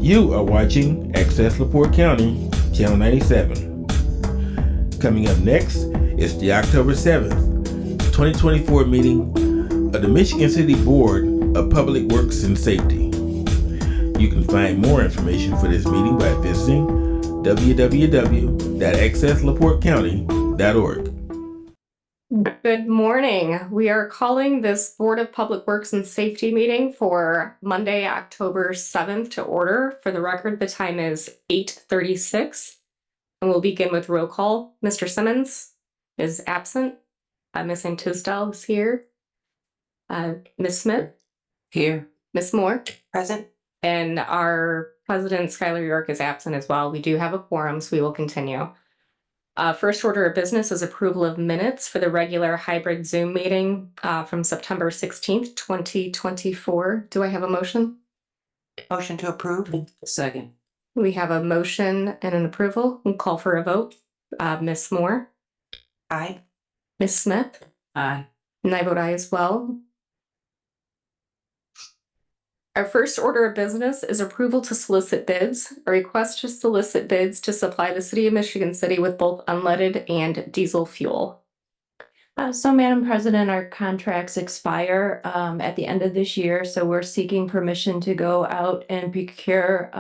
You are watching Access LaPorte County, Channel 97. Coming up next is the October 7th, 2024 meeting of the Michigan City Board of Public Works and Safety. You can find more information for this meeting by visiting www.accesslaportecounty.org. Good morning. We are calling this Board of Public Works and Safety meeting for Monday, October 7th to order. For the record, the time is 8:36. And we'll begin with roll call. Mr. Simmons is absent. Ms. Tisdale is here. Ms. Smith? Here. Ms. Moore? Present. And our President, Skylar York, is absent as well. We do have a quorum, so we will continue. First order of business is approval of minutes for the regular hybrid Zoom meeting from September 16th, 2024. Do I have a motion? Motion to approve. Second. We have a motion and an approval. We'll call for a vote. Ms. Moore? Aye. Ms. Smith? Aye. And I vote aye as well. Our first order of business is approval to solicit bids. A request to solicit bids to supply the City of Michigan City with both unleaded and diesel fuel. So Madam President, our contracts expire at the end of this year, so we're seeking permission to go out and procure.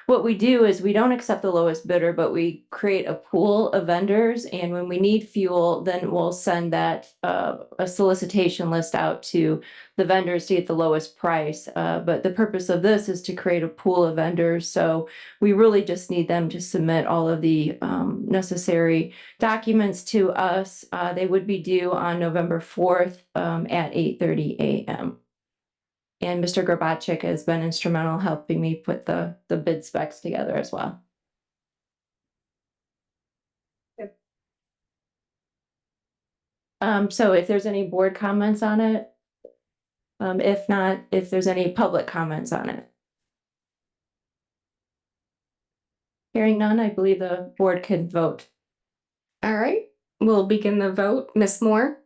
What we do is we don't accept the lowest bidder, but we create a pool of vendors, and when we need fuel, then we'll send that a solicitation list out to the vendors to get the lowest price. But the purpose of this is to create a pool of vendors, so we really just need them to submit all of the necessary documents to us. They would be due on November 4th at 8:30 a.m. And Mr. Grabacek has been instrumental helping me put the bid specs together as well. So if there's any board comments on it, if not, if there's any public comments on it. Hearing none, I believe the board can vote. All right, we'll begin the vote. Ms. Moore?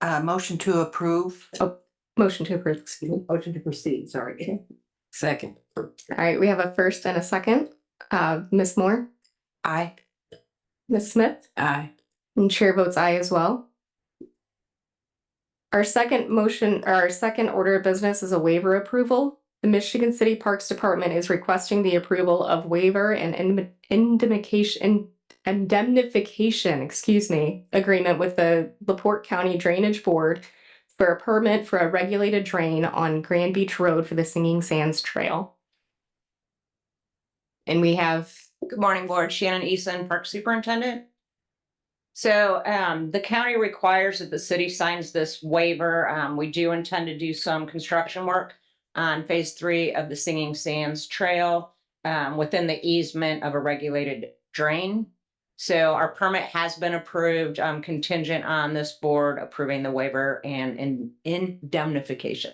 Motion to approve. Motion to approve, excuse me. Motion to proceed, sorry. Second. All right, we have a first and a second. Ms. Moore? Aye. Ms. Smith? Aye. And chair votes aye as well. Our second motion, or our second order of business is a waiver approval. The Michigan City Parks Department is requesting the approval of waiver and indemnification, agreement with the LaPorte County Drainage Board for a permit for a regulated drain on Grand Beach Road for the Singing Sands Trail. And we have... Good morning, Board. Shannon Eason, Park Superintendent. So the county requires that the city signs this waiver. We do intend to do some construction work on phase 3 of the Singing Sands Trail within the easement of a regulated drain. So our permit has been approved, contingent on this board approving the waiver and indemnification.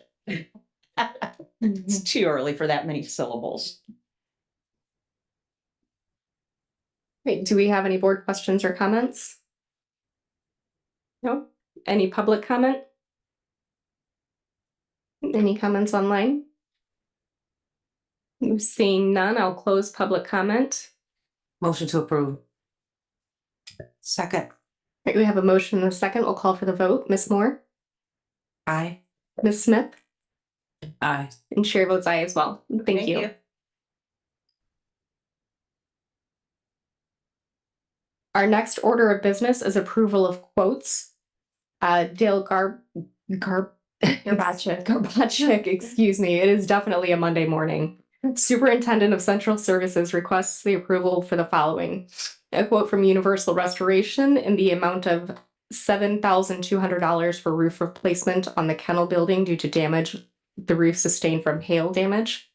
It's too early for that many syllables. Wait, do we have any board questions or comments? No? Any public comment? Any comments online? Seeing none, I'll close public comment. Motion to approve. Second. Right, we have a motion and a second. We'll call for the vote. Ms. Moore? Aye. Ms. Smith? Aye. And chair votes aye as well. Thank you. Our next order of business is approval of quotes. Dale Garbacek, excuse me. It is definitely a Monday morning. Superintendent of Central Services requests the approval for the following. A quote from Universal Restoration in the amount of $7,200 for roof replacement on the kennel building due to damage the roof sustained from hail damage.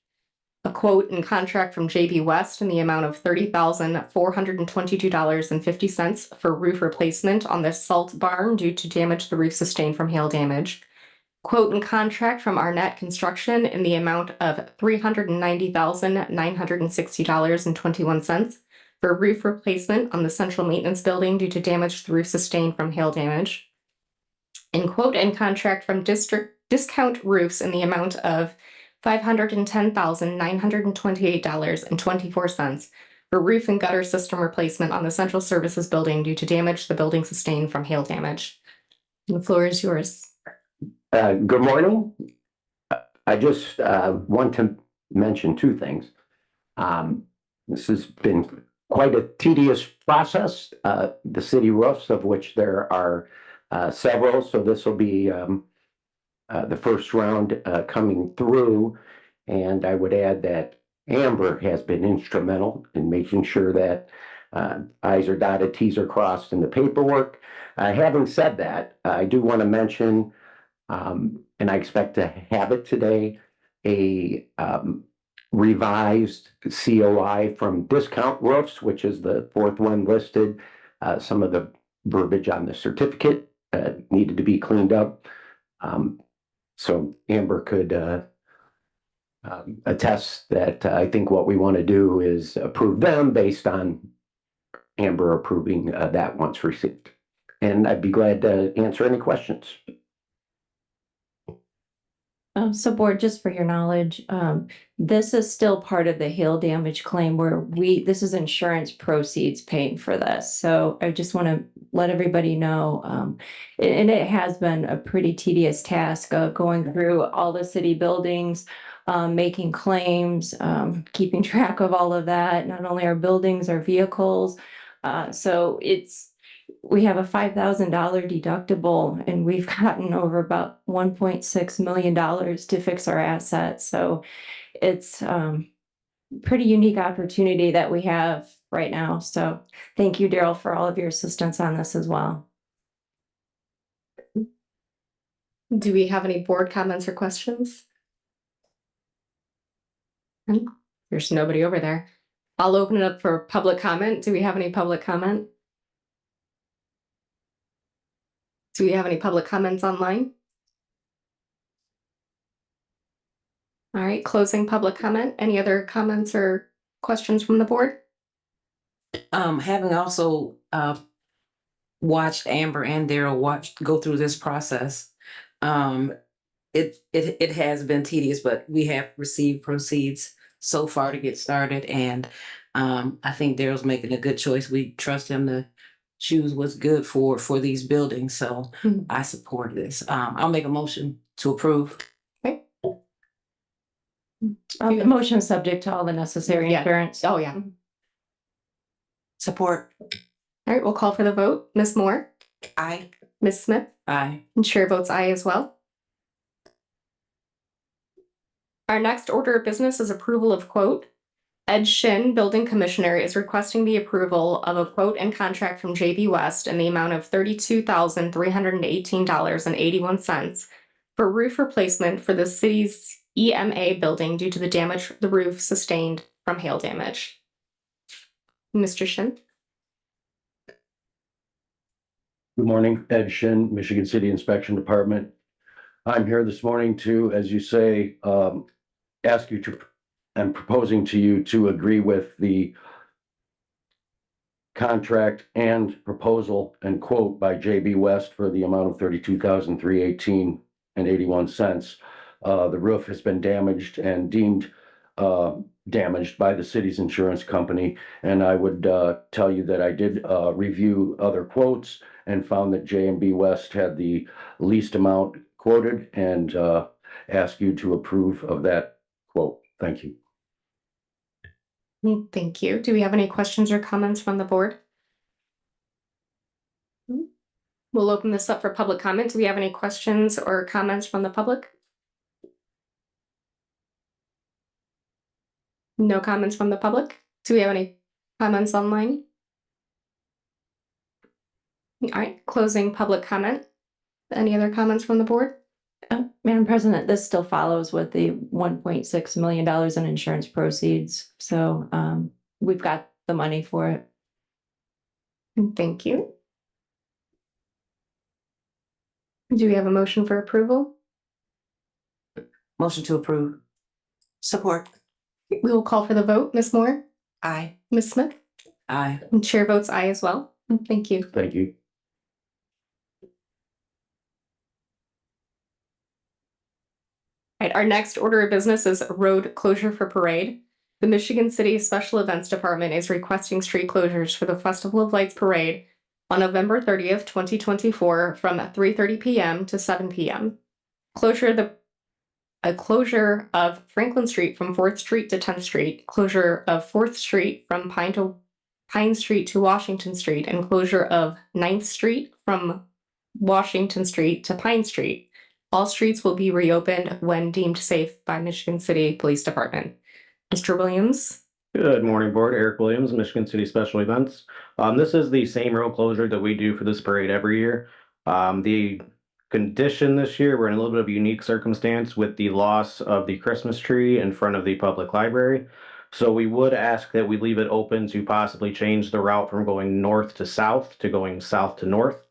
A quote and contract from JB West in the amount of $30,422.50 for roof replacement on the salt barn due to damage the roof sustained from hail damage. Quote and contract from Arnett Construction in the amount of $390,960.21 for roof replacement on the central maintenance building due to damage to the roof sustained from hail damage. And quote and contract from Discount Roofs in the amount of $510,928.24 for roof and gutter system replacement on the Central Services Building due to damage the building sustained from hail damage. The floor is yours. Good morning. I just want to mention two things. This has been quite a tedious process. The city roofs, of which there are several, so this will be the first round coming through. And I would add that Amber has been instrumental in making sure that I's are dotted, T's are crossed in the paperwork. Having said that, I do want to mention, and I expect to have it today, a revised COI from Discount Roofs, which is the fourth one listed. Some of the verbiage on the certificate needed to be cleaned up. So Amber could attest that I think what we want to do is approve them based on Amber approving that once received. And I'd be glad to answer any questions. So board, just for your knowledge, this is still part of the hail damage claim where this is insurance proceeds paying for this. So I just want to let everybody know, and it has been a pretty tedious task of going through all the city buildings, making claims, keeping track of all of that, not only our buildings, our vehicles. So we have a $5,000 deductible and we've gotten over about $1.6 million to fix our assets. So it's pretty unique opportunity that we have right now. So thank you, Daryl, for all of your assistance on this as well. Do we have any board comments or questions? There's nobody over there. I'll open it up for public comment. Do we have any public comment? Do we have any public comments online? All right, closing public comment. Any other comments or questions from the board? Having also watched Amber and Daryl go through this process, it has been tedious, but we have received proceeds so far to get started, and I think Daryl's making a good choice. We trust him to choose what's good for these buildings, so I support this. I'll make a motion to approve. Okay. The motion is subject to all the necessary Yeah. insurance. Oh, yeah. Support. All right, we'll call for the vote. Ms. Moore, Aye. Ms. Smith, Aye. and chair votes aye as well. Our next order of business is approval of quote. Ed Shin, Building Commissioner, is requesting the approval of a quote and contract from JB West in the amount of $32,318.81 for roof replacement for the city's EMA building due to the damage the roof sustained from hail damage. Mr. Shin? Good morning, Ed Shin, Michigan City Inspection Department. I'm here this morning to, as you say, ask you to, I'm proposing to you to agree with the contract and proposal and quote by JB West for the amount of $32,318.81. The roof has been damaged and deemed damaged by the city's insurance company. And I would tell you that I did review other quotes and found that JB West had the least amount quoted, and ask you to approve of that quote. Thank you. Thank you. Do we have any questions or comments from the board? We'll open this up for public comment. Do we have any questions or comments from the public? No comments from the public? Do we have any comments online? All right, closing public comment. Any other comments from the board? Madam President, this still follows with the $1.6 million in insurance proceeds. So we've got the money for it. Thank you. Do we have a motion for approval? Motion to approve. Support. We will call for the vote. Ms. Moore, Aye. Ms. Smith, Aye. and chair votes aye as well. Thank you. Thank you. All Right, our next order of business is road closure for parade. The Michigan City Special Events Department is requesting street closures for the Festival of Lights Parade on November 30th, 2024 from 3:30 p.m. to 7 p.m. A closure of Franklin Street from 4th Street to 10th Street, closure of 4th Street from Pine Street to Washington Street, and closure of 9th Street from Washington Street to Pine Street. All streets will be reopened when deemed safe by Michigan City Police Department. Mr. Williams? Good morning, Board. Eric Williams, Michigan City Special Events. This is the same road closure that we do for this parade every year. The condition this year, we're in a little bit of a unique circumstance with the loss of the Christmas tree in front of the public library. So we would ask that we leave it open to possibly change the route from going north to south to going south to north.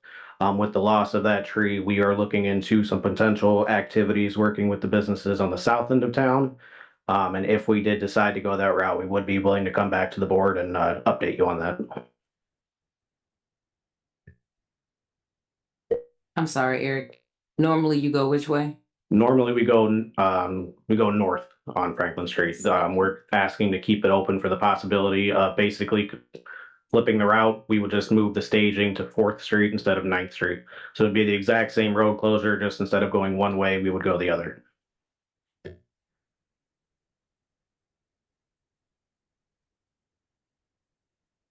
With the loss of that tree, we are looking into some potential activities working with the businesses on the south end of town. And if we did decide to go that route, we would be willing to come back to the board and update you on that. I'm sorry, Eric. Normally you go which way? Normally we go north on Franklin Street. We're asking to keep it open for the possibility of basically flipping the route. We would just move the staging to 4th Street instead of 9th Street. So it'd be the exact same road closure, just instead of going one way, we would go the other.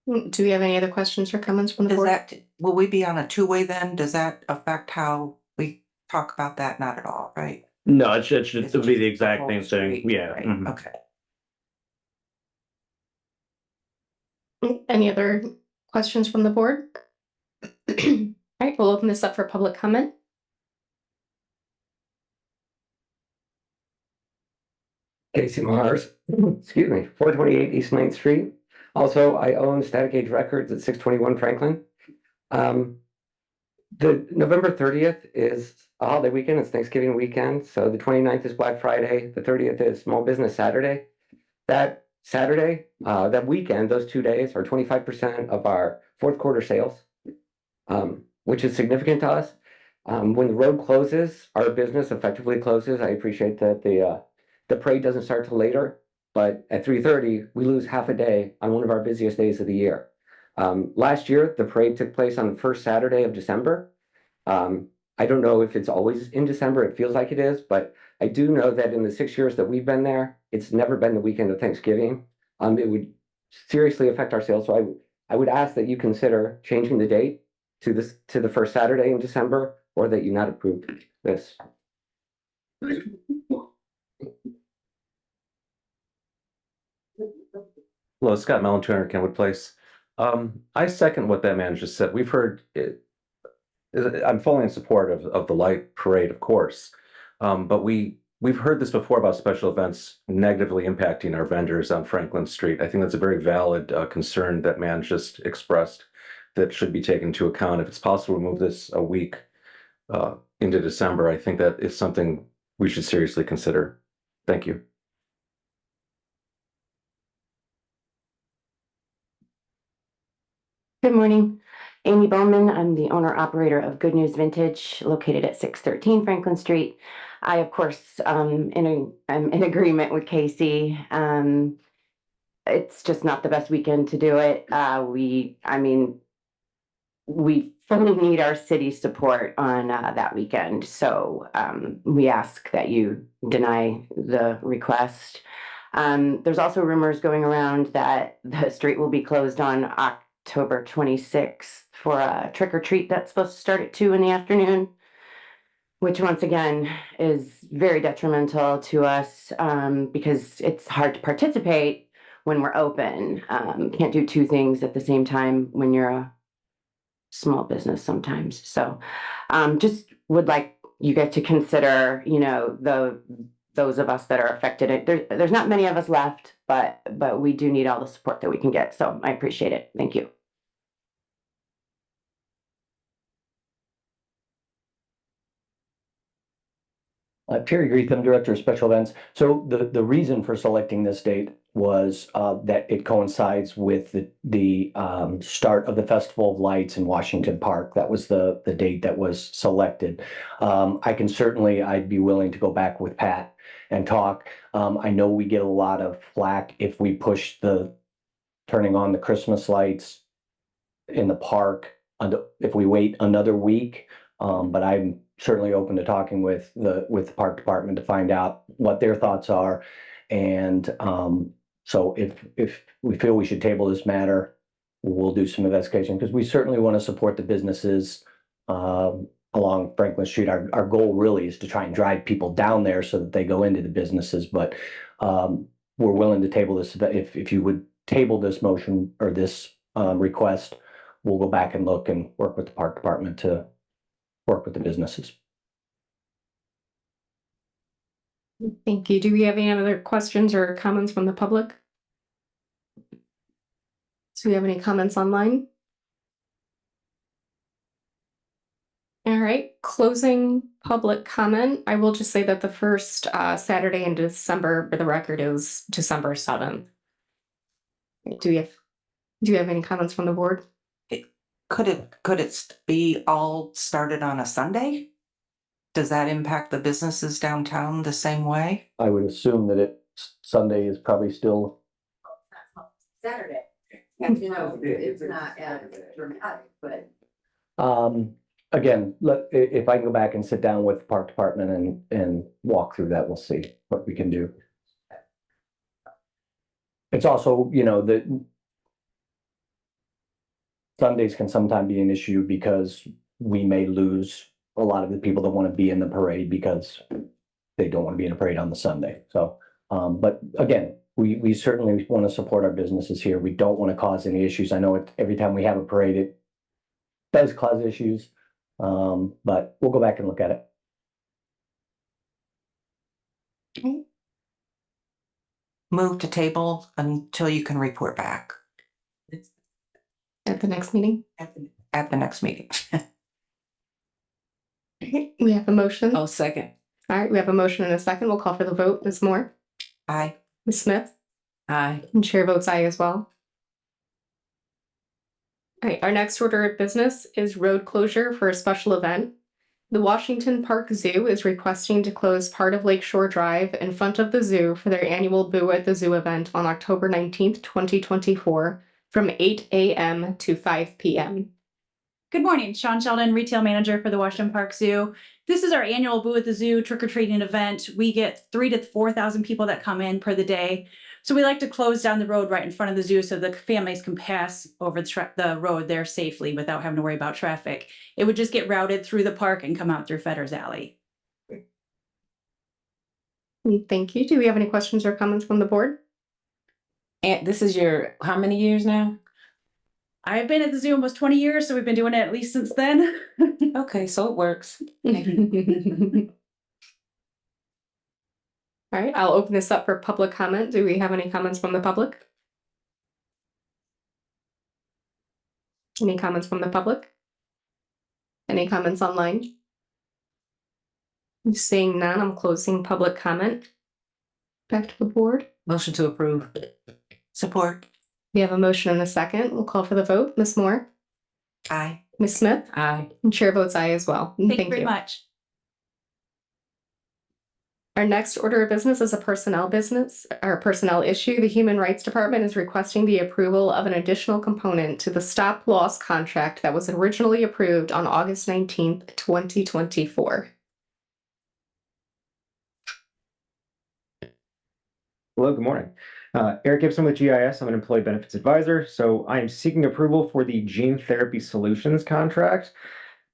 Do we have any other questions or comments from the Does board? that, will we be on a two-way then? Does that affect how we talk about that? Not at all, right? No, it should It's be just the exact whole same thing. street, Yeah. right? Mhm. Okay. Any other questions from the board? All right, we'll open this up for public comment. Casey Mars, excuse me, 428 East 9th Street. Also, I own Static Age Records at 621 Franklin. The November 30th is a holiday weekend. It's Thanksgiving weekend. So the 29th is Black Friday. The 30th is Small Business Saturday. That Saturday, that weekend, those 2 days are 25% of our fourth quarter sales, which is significant to us. When the road closes, our business effectively closes. I appreciate that the parade doesn't start till later, but at 3:30, we lose half a day on one of our busiest days of the year. Last year, the parade took place on the first Saturday of December. I don't know if it's always in December. It feels like it is, but I do know that in the 6 years that we've been there, it's never been the weekend of Thanksgiving. It would seriously affect our sales. So I would ask that you consider changing the date to the first Saturday in December, or that you not approve this. Hello, Scott Melanturner, Kenwood Place. I second what that man just said. We've heard it. I'm fully in support of the light parade, of course. But we've heard this before about special events negatively impacting our vendors on Franklin Street. I think that's a very valid concern that man just expressed that should be taken into account. If it's possible to move this a week into December, I think that is something we should seriously consider. Thank you. Good morning, Amy Bowman. I'm the owner operator of Good News Vintage located at 613 Franklin Street. I, of course, I'm in agreement with Casey. It's just not the best weekend to do it. We fully need our city's support on that weekend. So we ask that you deny the request. There's also rumors going around that the street will be closed on October 26th for a trick or treat that's supposed to start at 2 in the afternoon, which once again is very detrimental to us because it's hard to participate when we're open. Can't do two things at the same time when you're a small business sometimes. So just would like you guys to consider, those of us that are affected. There's not many of us left, but we do need all the support that we can get. So I appreciate it. Thank you. Terry Greetham, Director of Special Events. So the reason for selecting this date was that it coincides with the start of the Festival of Lights in Washington Park. That was the date that was selected. I'd be willing to go back with Pat and talk. I know we get a lot of flack if we push turning on the Christmas lights in the park, if we wait another week. But I'm certainly open to talking with the park department to find out what their thoughts are. And so if we feel we should table this matter, we'll do some investigation, because we certainly want to support the businesses along Franklin Street. Our goal really is to try and drive people down there so that they go into the businesses, but we're willing to table this. If you would table this motion or this request, we'll go back and look and work with the park department to work with the businesses. Thank you. Do we have any other questions or comments from the public? Do we have any comments online? All right, closing public comment. I will just say that the first Saturday in December, for the record, is December 7th. Do you have any comments from the board? Could it be all started on a Sunday? Does that impact the businesses downtown the same way? I would assume that Sunday is probably still. Saturday. You know, it's not as dramatic, but. Again, if I can go back and sit down with the park department and walk through that, we'll see what we can do. It's also, that Sundays can sometimes be an issue because we may lose a lot of the people that want to be in the parade because they don't want to be in a parade on the Sunday. So, but again, we certainly want to support our businesses here. We don't want to cause any issues. I know every time we have a parade, it does cause issues. But we'll go back and look at it. Okay. Move to table until you can report back At the next meeting? at the next meeting. Okay, we have a motion. Oh, second. All right, we have a motion and a second. We'll call for the vote. Ms. Moore? Aye. Ms. Smith? Aye. And chair votes aye as well. All right, our next order of business is road closure for a special event. The Washington Park Zoo is requesting to close part of Lakeshore Drive in front of the zoo for their annual Boo at the Zoo event on October 19th, 2024, from 8 a.m. to 5 p.m. Good morning, Sean Sheldon, retail manager for the Washington Park Zoo. This is our annual Boo at the Zoo trick-or-treating event. We get 3,000 to 4,000 people that come in per the day. So we like to close down the road right in front of the zoo so the families can pass over the road there safely without having to worry about traffic. It would just get routed through the park and come out through Fetter's Alley. Thank you. Do we have any questions or comments from the board? And this is your, how many years now? I've been at the zoo almost 20 years, so we've been doing it at least since then. Okay, so it works. All right, I'll open this up for public comment. Do we have any comments from the public? Any comments from the public? Any comments online? Seeing none, I'm closing public comment. Back to the board. Motion to approve. Support. We have a motion and a second. We'll call for the vote. Ms. Moore? Aye. Ms. Smith? Aye. And chair votes aye as well. Thank you very much. Our next order of business is a personnel issue. The Human Rights Department is requesting the approval of an additional component to the stop loss contract that was originally approved on August 19th, 2024. Hello, good morning. Eric Gibson with GIS. I'm an employee benefits advisor. So I am seeking approval for the Gene Therapy Solutions contract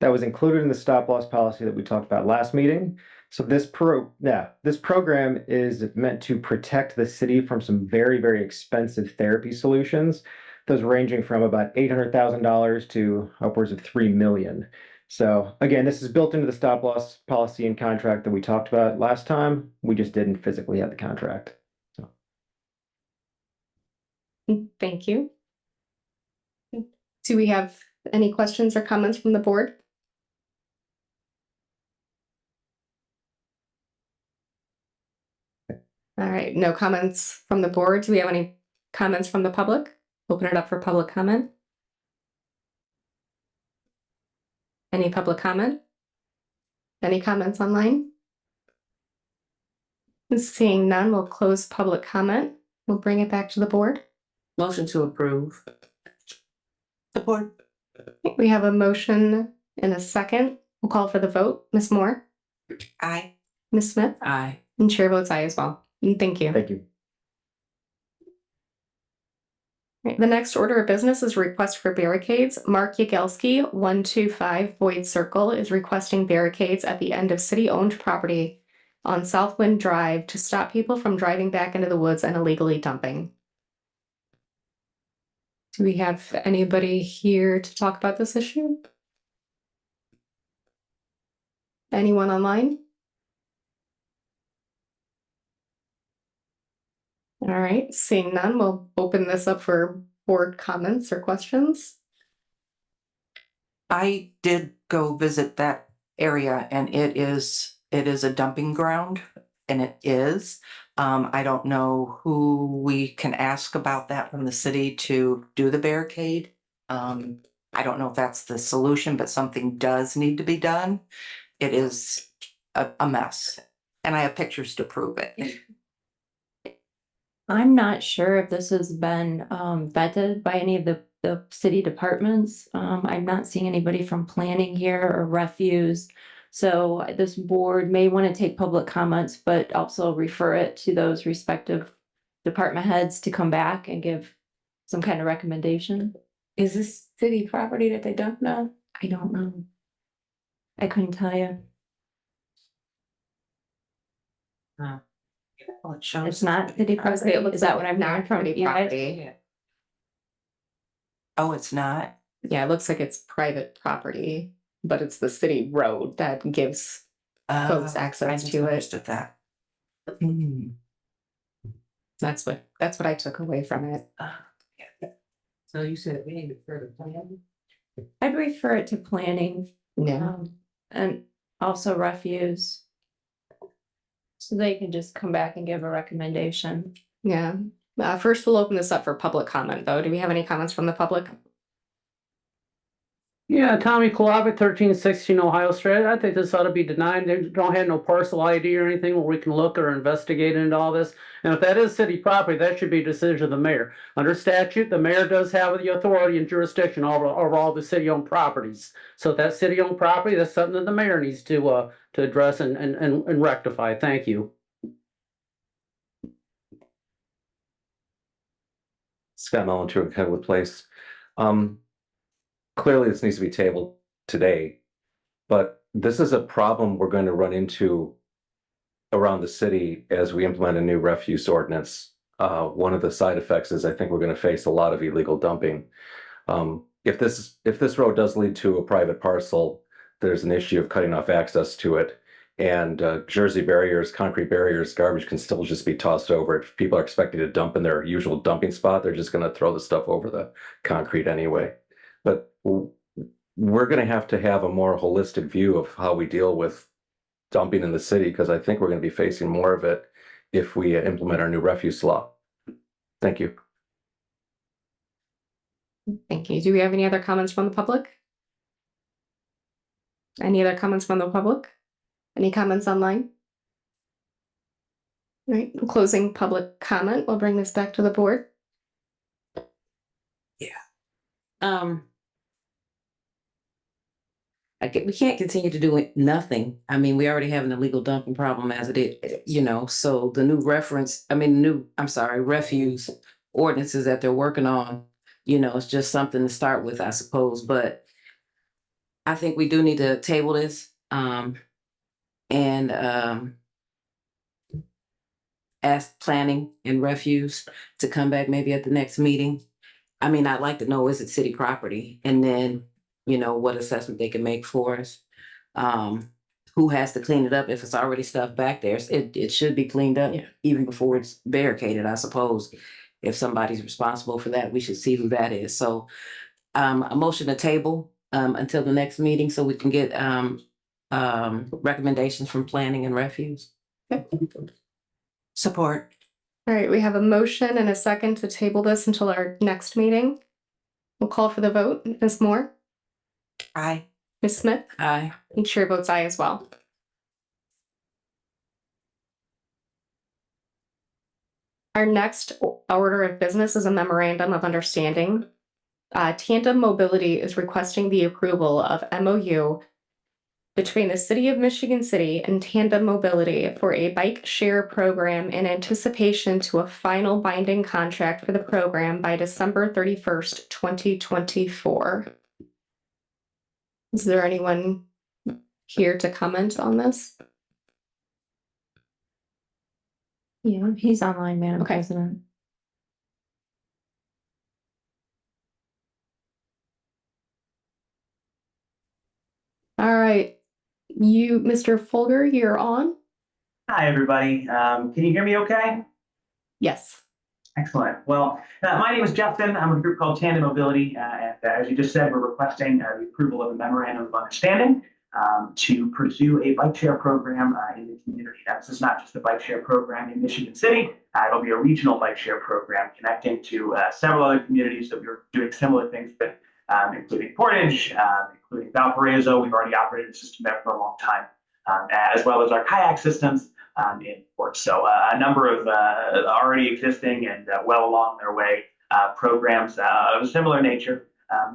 that was included in the stop loss policy that we talked about last meeting. So this program is meant to protect the city from some very, very expensive therapy solutions. Those ranging from about $800,000 to upwards of $3 million. So again, this is built into the stop loss policy and contract that we talked about last time. We just didn't physically have the contract. Thank you. Do we have any questions or comments from the board? All right, no comments from the board. Do we have any comments from the public? Open it up for public comment. Any public comment? Any comments online? Seeing none, we'll close public comment. We'll bring it back to the board. Motion to approve. Support. We have a motion and a second. We'll call for the vote. Ms. Moore, Aye. Ms. Smith, Aye. and chair votes aye as well. And thank you. Thank you. Right, the next order of business is request for barricades. Mark Yagelski, 125 Boyd Circle, is requesting barricades at the end of city-owned property on Southwind Drive to stop people from driving back into the woods and illegally dumping. Do we have anybody here to talk about this issue? Anyone online? All right, seeing none, we'll open this up for board comments or questions. I did go visit that area and it is a dumping ground, and it is. I don't know who we can ask about that from the city to do the barricade. I don't know if that's the solution, but something does need to be done. It is a mess, and I have pictures to prove it. I'm not sure if this has been vetted by any of the city departments. I'm not seeing anybody from planning here or refuse. So this board may want to take public comments, but also refer it to those respective department heads to come back and give some kind of recommendation. Is this city property that they dump now? I don't know. I couldn't tell you. Well, it shows. It's not city property. It looks Is that like what I'm not hearing from city you guys? property. Oh, it's not? Yeah, it looks like it's private property, but it's the city road that gives folks I access to it. misunderstood that. Hmm. That's what I took away from it. So you said we need to further plan? I'd refer it to planning. Yeah. And also refuse. So they can just come back and give a recommendation. Yeah. First, we'll open this up for public comment, though. Do we have any comments from the public? Yeah, Tommy Kulavic, 1316 Ohio Street. I think this ought to be denied. They don't have no parcel ID or anything where we can look or investigate into all this. And if that is city property, that should be a decision of the mayor. Under statute, the mayor does have the authority and jurisdiction over all the city-owned properties. So if that's city-owned property, that's something that the mayor needs to address and rectify. Thank you. Scott Melantur, Kenwood Place. Clearly, this needs to be tabled today, but this is a problem we're going to run into around the city as we implement a new refuse ordinance. One of the side effects is I think we're going to face a lot of illegal dumping. If this road does lead to a private parcel, there's an issue of cutting off access to it. And Jersey barriers, concrete barriers, garbage can still just be tossed over. If people are expected to dump in their usual dumping spot, they're just going to throw the stuff over the concrete anyway. But we're going to have a more holistic view of how we deal with dumping in the city, because I think we're going to be facing more of it if we implement our new refuse law. Thank you. Thank you. Do we have any other comments from the public? Any other comments from the public? Any comments online? All right, closing public comment. We'll bring this back to the board. We can't continue to do nothing. I mean, we already have an illegal dumping problem as it is, so the new refuse ordinances that they're working on, it's just something to start with, I suppose, but I think we do need to table this, and ask planning and refuse to come back maybe at the next meeting. I mean, I'd like to know, is it city property? And then, what assessment they can make for us. Who has to clean it up if it's already stuff back there? It should be cleaned up even before it's barricaded, I suppose. If somebody's responsible for that, we should see who that is. So a motion to table until the next meeting so we can get recommendations from planning and refuse. Support. All right, we have a motion and a second to table this until our next meeting. We'll call for the vote. Ms. Moore? Aye. Ms. Smith? Aye. And chair votes aye as well. Our next order of business is a memorandum of understanding. Tandem Mobility is requesting the approval of MOU between the City of Michigan City and Tandem Mobility for a bike share program in anticipation to a final binding contract for the program by December 31st, 2024. Is there anyone here to comment on this? Yeah, he's online, Madam Okay. President. All right, Mr. Folger, you're on. Hi, everybody. Can you hear me okay? Yes. Excellent. Well, my name is Justin. I'm with a group called Tandem Mobility. And as you just said, we're requesting the approval of a memorandum of understanding to pursue a bike share program in the community. Now, this is not just a bike share program in Michigan City. It'll be a regional bike share program connecting to several other communities that we're doing similar things with, including Portage, including Valparaiso. We've already operated the system there for a long time, as well as our kayak systems in port. So a number of already existing and well along their way programs of a similar nature.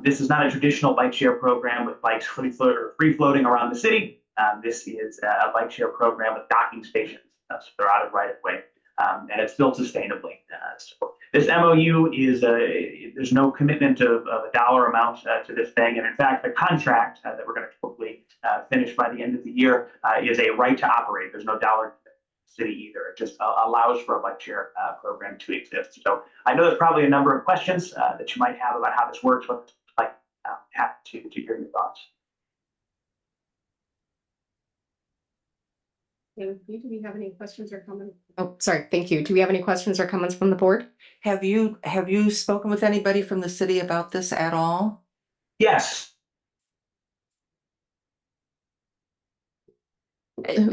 This is not a traditional bike share program with bikes free floating around the city. This is a bike share program with docking stations, so they're out of right of way, and it's built sustainably. So this MOU is there's no commitment of a dollar amount to this thing, and in fact, the contract that we're going to hopefully finish by the end of the year is a right to operate. There's no dollar city either. It just allows for a bike share program to exist. So I know there's probably a number of questions that you might have about how this works, but I'd happy to hear your thoughts. Thank you. Do we have any questions or comments? Oh, sorry. Thank you. Do we have any questions or comments from the board? Have you spoken with anybody from the city about this at all? Yes.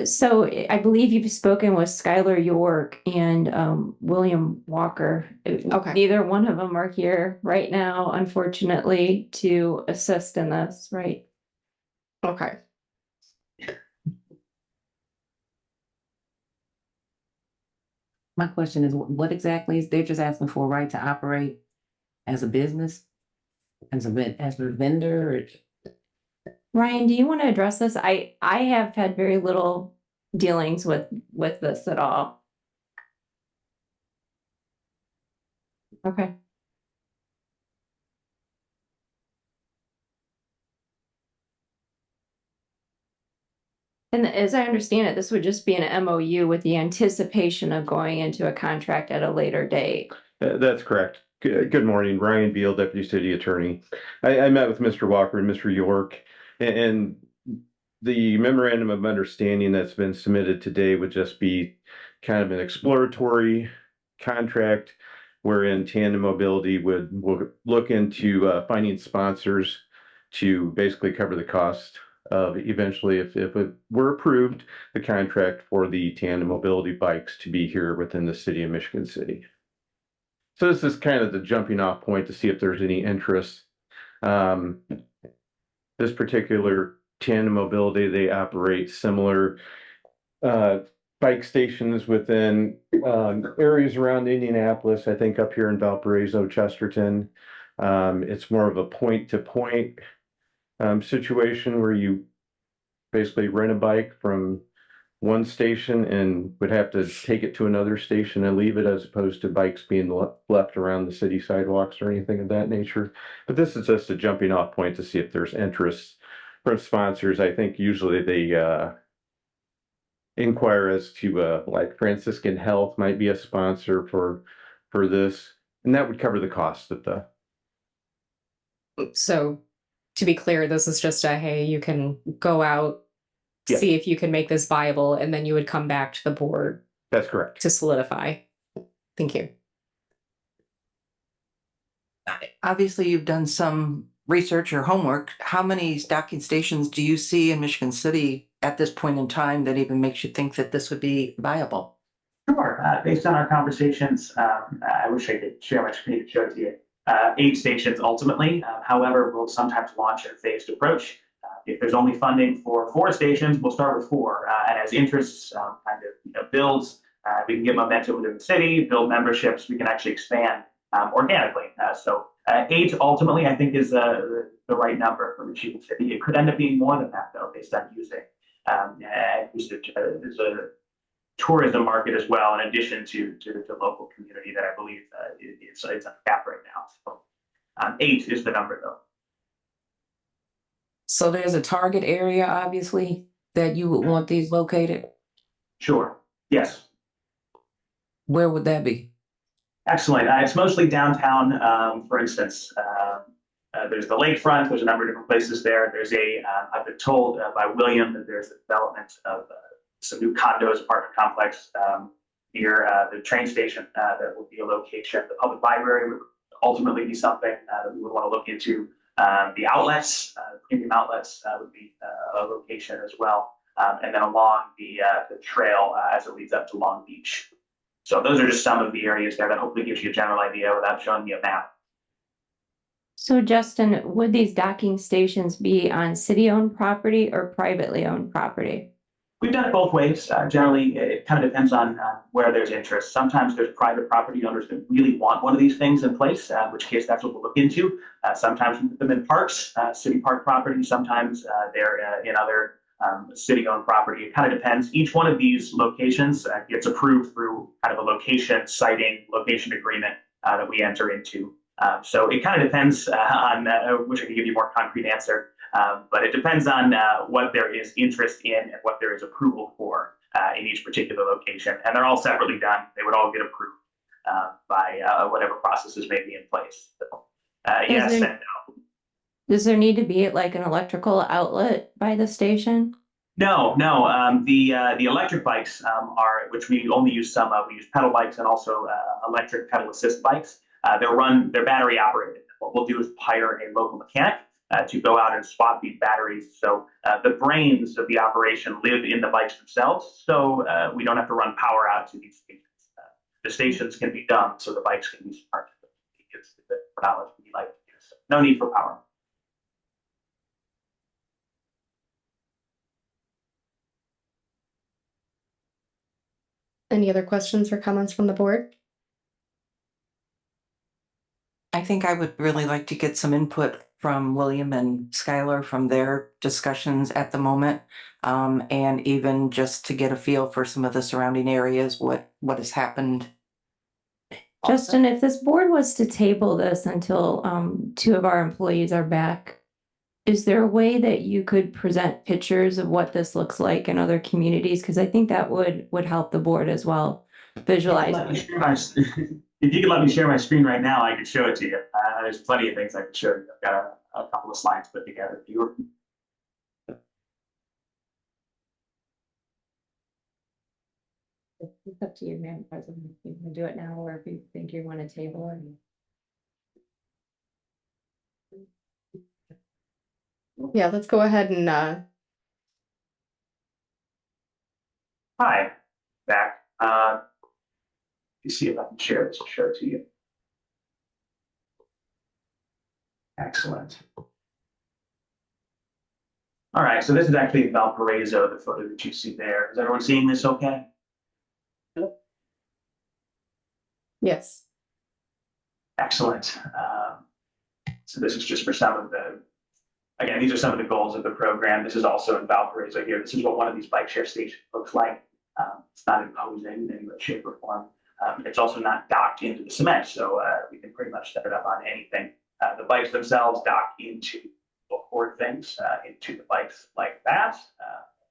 So I believe you've spoken with Skylar York and William Walker. Okay. Neither one of them are here right now, unfortunately, to assist in this, right? Okay. My question is, what exactly is, they're just asking for a right to operate as a business? As a vendor? Or... Ryan, do you want to address this? I have had very little dealings with this at all. Okay. And as I understand it, this would just be an MOU with the anticipation of going into a contract at a later date. That's correct. Good morning, Ryan Beal, Deputy City Attorney. I met with Mr. Walker and Mr. York, and the memorandum of understanding that's been submitted today would just be kind of an exploratory contract wherein Tandem Mobility would look into finding sponsors to basically cover the cost of eventually, if it were approved, the contract for the Tandem Mobility bikes to be here within the city of Michigan City. So this is kind of the jumping off point to see if there's any interest. This particular Tandem Mobility, they operate similar bike stations within areas around Indianapolis, I think up here in Valparaiso, Chesterton. It's more of a point-to-point situation where you basically rent a bike from one station and would have to take it to another station and leave it, as opposed to bikes being left around the city sidewalks or anything of that nature. But this is just a jumping off point to see if there's interest from sponsors. I think usually they inquire as to like Franciscan Health might be a sponsor for this, and that would cover the cost of the. So to be clear, this is just a, hey, you can go out, Yeah. see if you can make this viable, and then you would come back to the board That's correct. to solidify. Thank you. Obviously, you've done some research or homework. How many docking stations do you see in Michigan City at this point in time that even makes you think that this would be viable? Sure. Based on our conversations, I wish I could share my screen to show it to you. 8 stations ultimately. However, we'll sometimes launch a phased approach. If there's only funding for 4 stations, we'll start with 4. And as interest kind of builds, We can get momentum within the city, build memberships. We can actually expand organically. So 8 ultimately, I think, is the right number for Michigan City. It could end up being more than that, though, based on usage. There's a tourism market as well, in addition to the local community that I believe it's on cap right now. So 8 is the number, though. So there's a target area, obviously, that you would want these located? Sure. Yes. Where would that be? Excellent. It's mostly downtown. For instance, there's the lakefront. There's a number of different places there. There's I've been told by William that there's a development of some new condos, apartment complex near the train station that would be a location. The public library would ultimately be something that we would want to look into. The outlets, premium outlets would be a location as well. And then along the trail as it leads up to Long Beach. So those are just some of the areas there that hopefully gives you a general idea without showing you a map. So Justin, would these docking stations be on city-owned property or privately owned property? We've done it both ways. Generally, it kind of depends on where there's interest. Sometimes there's private property owners that really want one of these things in place, in which case that's what we'll look into. Sometimes we put them in parks, city park property. Sometimes they're in other city-owned property. It kind of depends. Each one of these locations gets approved through kind of a location siting, location agreement that we enter into. So it kind of depends on, wish I could give you a more concrete answer, but it depends on what there is interest in and what there is approval for in each particular location. And they're all separately done. They would all get approved by whatever processes may be in place. So, yes and no. Does there need to be like an electrical outlet by the station? No. The electric bikes are, which we only use some of. We use pedal bikes and also electric pedal assist bikes. They're battery operated. What we'll do is hire a local mechanic to go out and swap these batteries. So the brains of the operation live in the bikes themselves. So we don't have to run power out to these stations. The stations can be dumb, so the bikes can be smart. It's the knowledge we like to use. So no need for power. Any other questions or comments from the board? I think I would really like to get some input from William and Skylar from their discussions at the moment. And even just to get a feel for some of the surrounding areas, what has happened. Justin, if this board was to table this until 2 of our employees are back, is there a way that you could present pictures of what this looks like in other communities? Because I think that would help the board as well visualize. If you could let me share my screen right now, I could show it to you. There's plenty of things I could show you. I've got a couple of slides put together. It's up to you, Madam President. You can do it now, or if you think you want to table it. Yeah, let's go ahead and Hi, back. You see if I can share this. I'll show it to you. Excellent. All right, so this is actually Valparaiso, the photo that you see there. Is everyone seeing this okay? yes. Excellent. So this is just for some of again, these are some of the goals of the program. This is also in Valparaiso here. This is what one of these bike share stations looks like. It's not imposing in any way, shape, or form. It's also not docked into the cement, so we can pretty much set it up on anything. The bikes themselves dock into board things, into the bikes like that.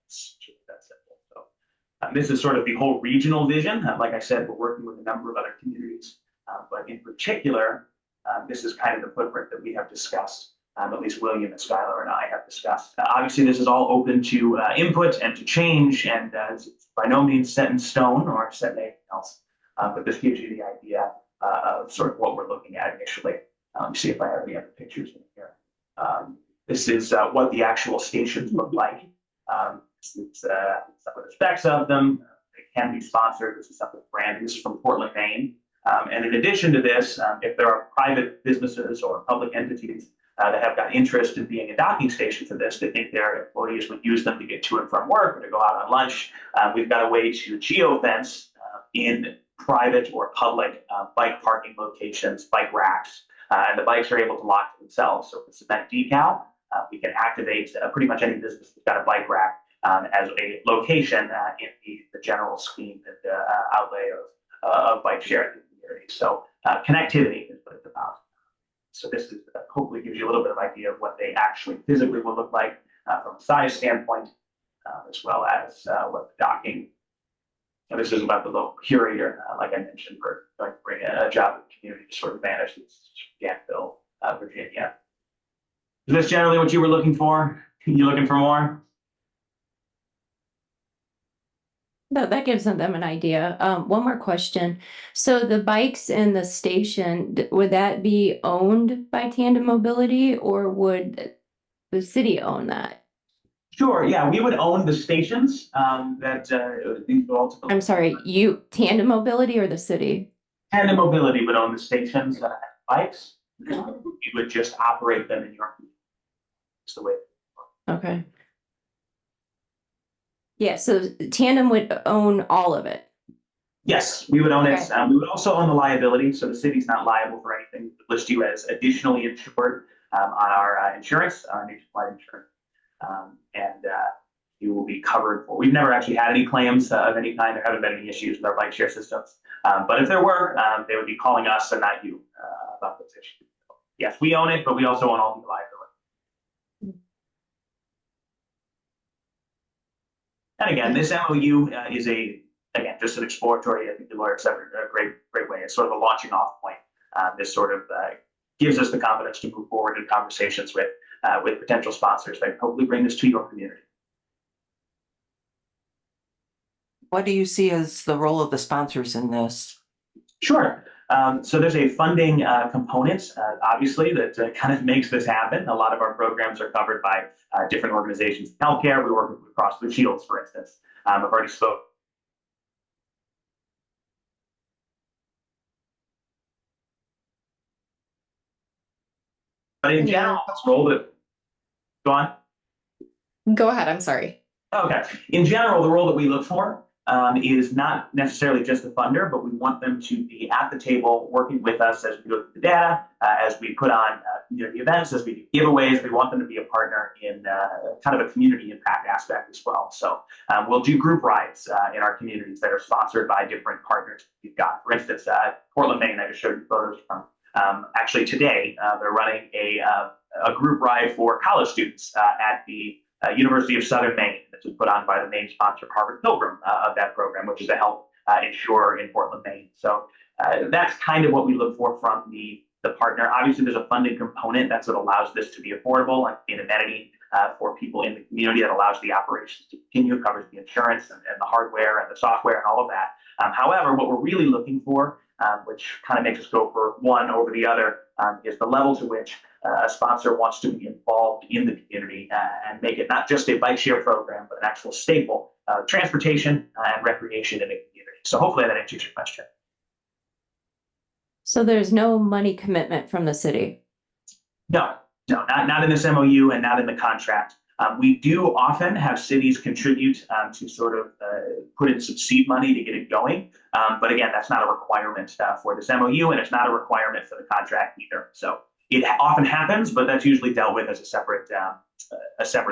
It's that simple. So this is sort of the whole regional vision. Like I said, we're working with a number of other communities, but in particular, this is kind of the footprint that we have discussed. At least William and Skylar and I have discussed. Obviously, this is all open to input and to change, and it's by no means set in stone or set in anything else. But this gives you the idea of sort of what we're looking at initially. Let me see if I have any other pictures in here. This is what the actual stations look like. This is some of the specs of them. They can be sponsored. This is some of the branding. This is from Portland, Maine. And in addition to this, if there are private businesses or public entities that have got interest in being a docking station for this, they think their employees would use them to get to and from work or to go out on lunch. We've got a way to geofence in private or public bike parking locations, bike racks, and the bikes are able to lock themselves. So with cement decal, we can activate pretty much any business that's got a bike rack as a location in the general scheme and outlay of bike sharing in the community. So connectivity is what it's about. So this is hopefully gives you a little bit of idea of what they actually physically will look like from a size standpoint, as well as what the docking. So this is about the local curator, like I mentioned, for going to bring a job in the community to sort of manage this Danville, Virginia. Is this generally what you were looking for? You looking for more? No, that gives them an idea. One more question. So the bikes in the station, would that be owned by Tandem Mobility or would the city own that? Sure, yeah, we would own the stations that these would ultimately. I'm sorry, Tandem Mobility or the city? Tandem Mobility would own the stations and bikes. We would just operate them in your. It's the way. Okay. Yeah, so Tandem would own all of it. Yes, we would own it. Okay. We would also own the liability, so the city's not liable for anything. We would list you as additionally insured on our insurance, our nationwide insurance, and you will be covered for. We've never actually had any claims of any kind. There haven't been any issues with our bike share systems, but if there were, they would be calling us and not you about those issues. Yes, we own it, but we also own all the liability. And again, this MOU is again, just an exploratory. I think the lawyer said a great way. It's sort of a launching off point. This sort of gives us the confidence to move forward in conversations with potential sponsors that hopefully bring this to your community. What do you see as the role of the sponsors in this? Sure. So there's a funding component, obviously, that kind of makes this happen. A lot of our programs are covered by different organizations in healthcare. We work with Cross Blue Shields, for instance. I've already spoken. But in general, go on. Go ahead. I'm sorry. Okay. In general, the role that we look for is not necessarily just the funder, but we want them to be at the table working with us as we go through the data, as we put on community events, as we do giveaways. We want them to be a partner in kind of a community impact aspect as well. So we'll do group rides in our communities that are sponsored by different partners we've got. For instance, Portland, Maine, I just showed you photos from. Actually today, they're running a group ride for college students at the University of Southern Maine. This is put on by the main sponsor, Harvard Pilgrim, of that program, which is a health insurer in Portland, Maine. So that's kind of what we look for from the partner. Obviously, there's a funding component. That's what allows this to be affordable and be an amenity for people in the community that allows the operations to continue. It covers the insurance and the hardware and the software and all of that. However, what we're really looking for, which kind of makes us go for one over the other, is the level to which a sponsor wants to be involved in the community and make it not just a bike share program, but an actual staple of transportation and recreation in the community. So hopefully that answers your question. So there's no money commitment from the city? No, not in this MOU and not in the contract. We do often have cities contribute to sort of put in some seed money to get it going. But again, that's not a requirement for this MOU, and it's not a requirement for the contract either. So it often happens, but that's usually dealt with as a separate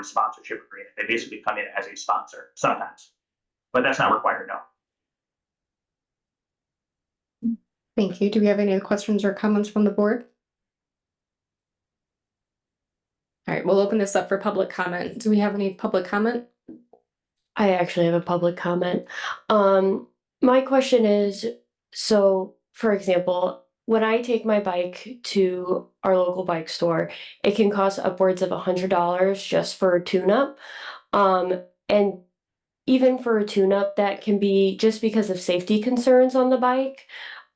sponsorship agreement. They basically come in as a sponsor sometimes, but that's not required, no. Thank you. Do we have any other questions or comments from the board? All right, we'll open this up for public comment. Do we have any public comment? I actually have a public comment. My question is, so for example, when I take my bike to our local bike store, it can cost upwards of $100 just for a tune-up. And even for a tune-up, that can be just because of safety concerns on the bike.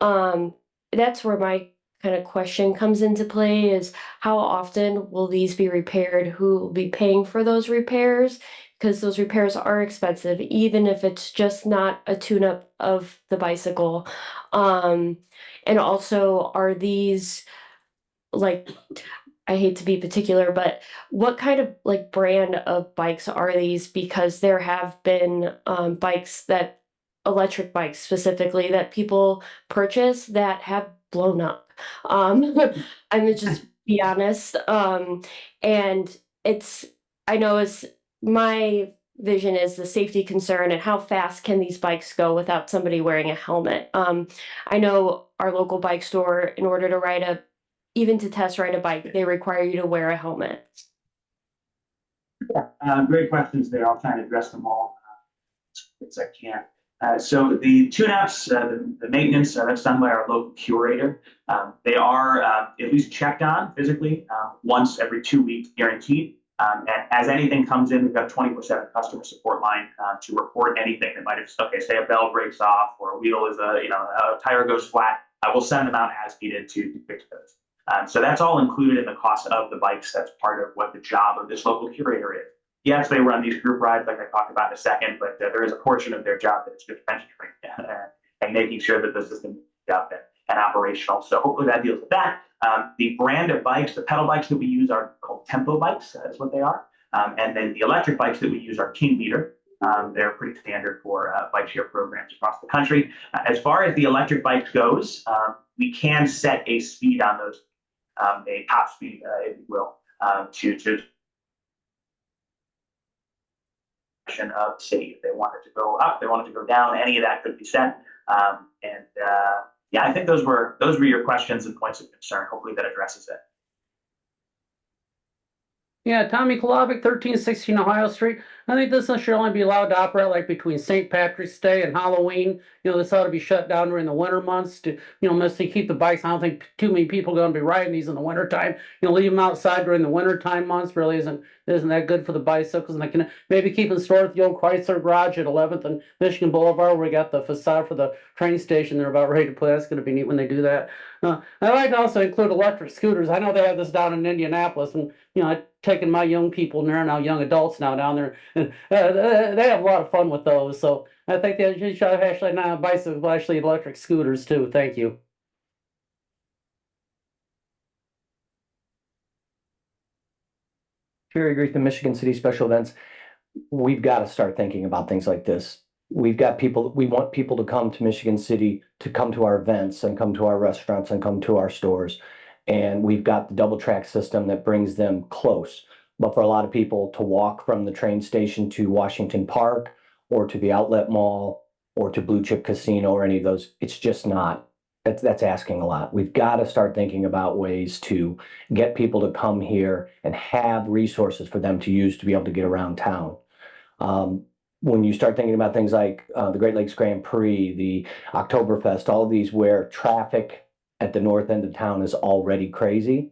That's where my kind of question comes into play is how often will these be repaired? Who will be paying for those repairs? Because those repairs are expensive, even if it's just not a tune-up of the bicycle. And also, are these, like, I hate to be particular, but what kind of brand of bikes are these? Because there have been bikes that electric bikes specifically that people purchase that have blown up. I'm gonna just be honest. And I know it's my vision is the safety concern and how fast can these bikes go without somebody wearing a helmet. I know our local bike store, in order to even to test ride a bike, they require you to wear a helmet. Great questions there. I'll try and address them all as I can. So the tune-ups, the maintenance, that's done by our local curator. They are at least checked on physically once every 2 weeks, guaranteed. And as anything comes in, we've got a 24/7 customer support line to report anything that might have, say a bell breaks off or a wheel is a tire goes flat. We'll send them out as needed to fix those. So that's all included in the cost of the bikes. That's part of what the job of this local curator is. Yes, they run these group rides like I talked about in a second, but there is a portion of their job that is just mentoring and making sure that the system is up and operational. So hopefully that deals with that. The brand of bikes, the pedal bikes that we use are called Tempo bikes, is what they are. And then the electric bikes that we use are King Beater. They're pretty standard for bike share programs across the country. As far as the electric bikes goes, we can set a speed on those, a top speed, if you will, to of city. If they wanted to go up, they wanted to go down, any of that could be set. Yeah, I think those were your questions and points of concern. Hopefully that addresses it. Yeah, Tommy Kolovic, 1316 Ohio Street. I think this should only be allowed to operate like between St. Patrick's Day and Halloween. This ought to be shut down during the winter months to, mostly keep the bikes. I don't think too many people are going to be riding these in the winter time. Leave them outside during the winter time months really isn't that good for the bicycles. And they can maybe keep them stored at the old Chrysler garage at 11th and Michigan Boulevard where we got the facade for the train station they're about ready to put. That's going to be neat when they do that. I'd like to also include electric scooters. I know they have this down in Indianapolis, and I've taken my young people, and they're now young adults now down there, and they have a lot of fun with those. So I think they should actually not bicycles, but actually electric scooters too. Thank you. Terry Griffin, Michigan City Special Events. We've got to start thinking about things like this. We want people to come to Michigan City, to come to our events and come to our restaurants and come to our stores. And we've got the double track system that brings them close. But for a lot of people to walk from the train station to Washington Park or to the Outlet Mall or to Blue Chip Casino or any of those, it's just not. That's asking a lot. We've got to start thinking about ways to get people to come here and have resources for them to use to be able to get around town. When you start thinking about things like the Great Lakes Grand Prix, the Oktoberfest, all of these where traffic at the north end of town is already crazy,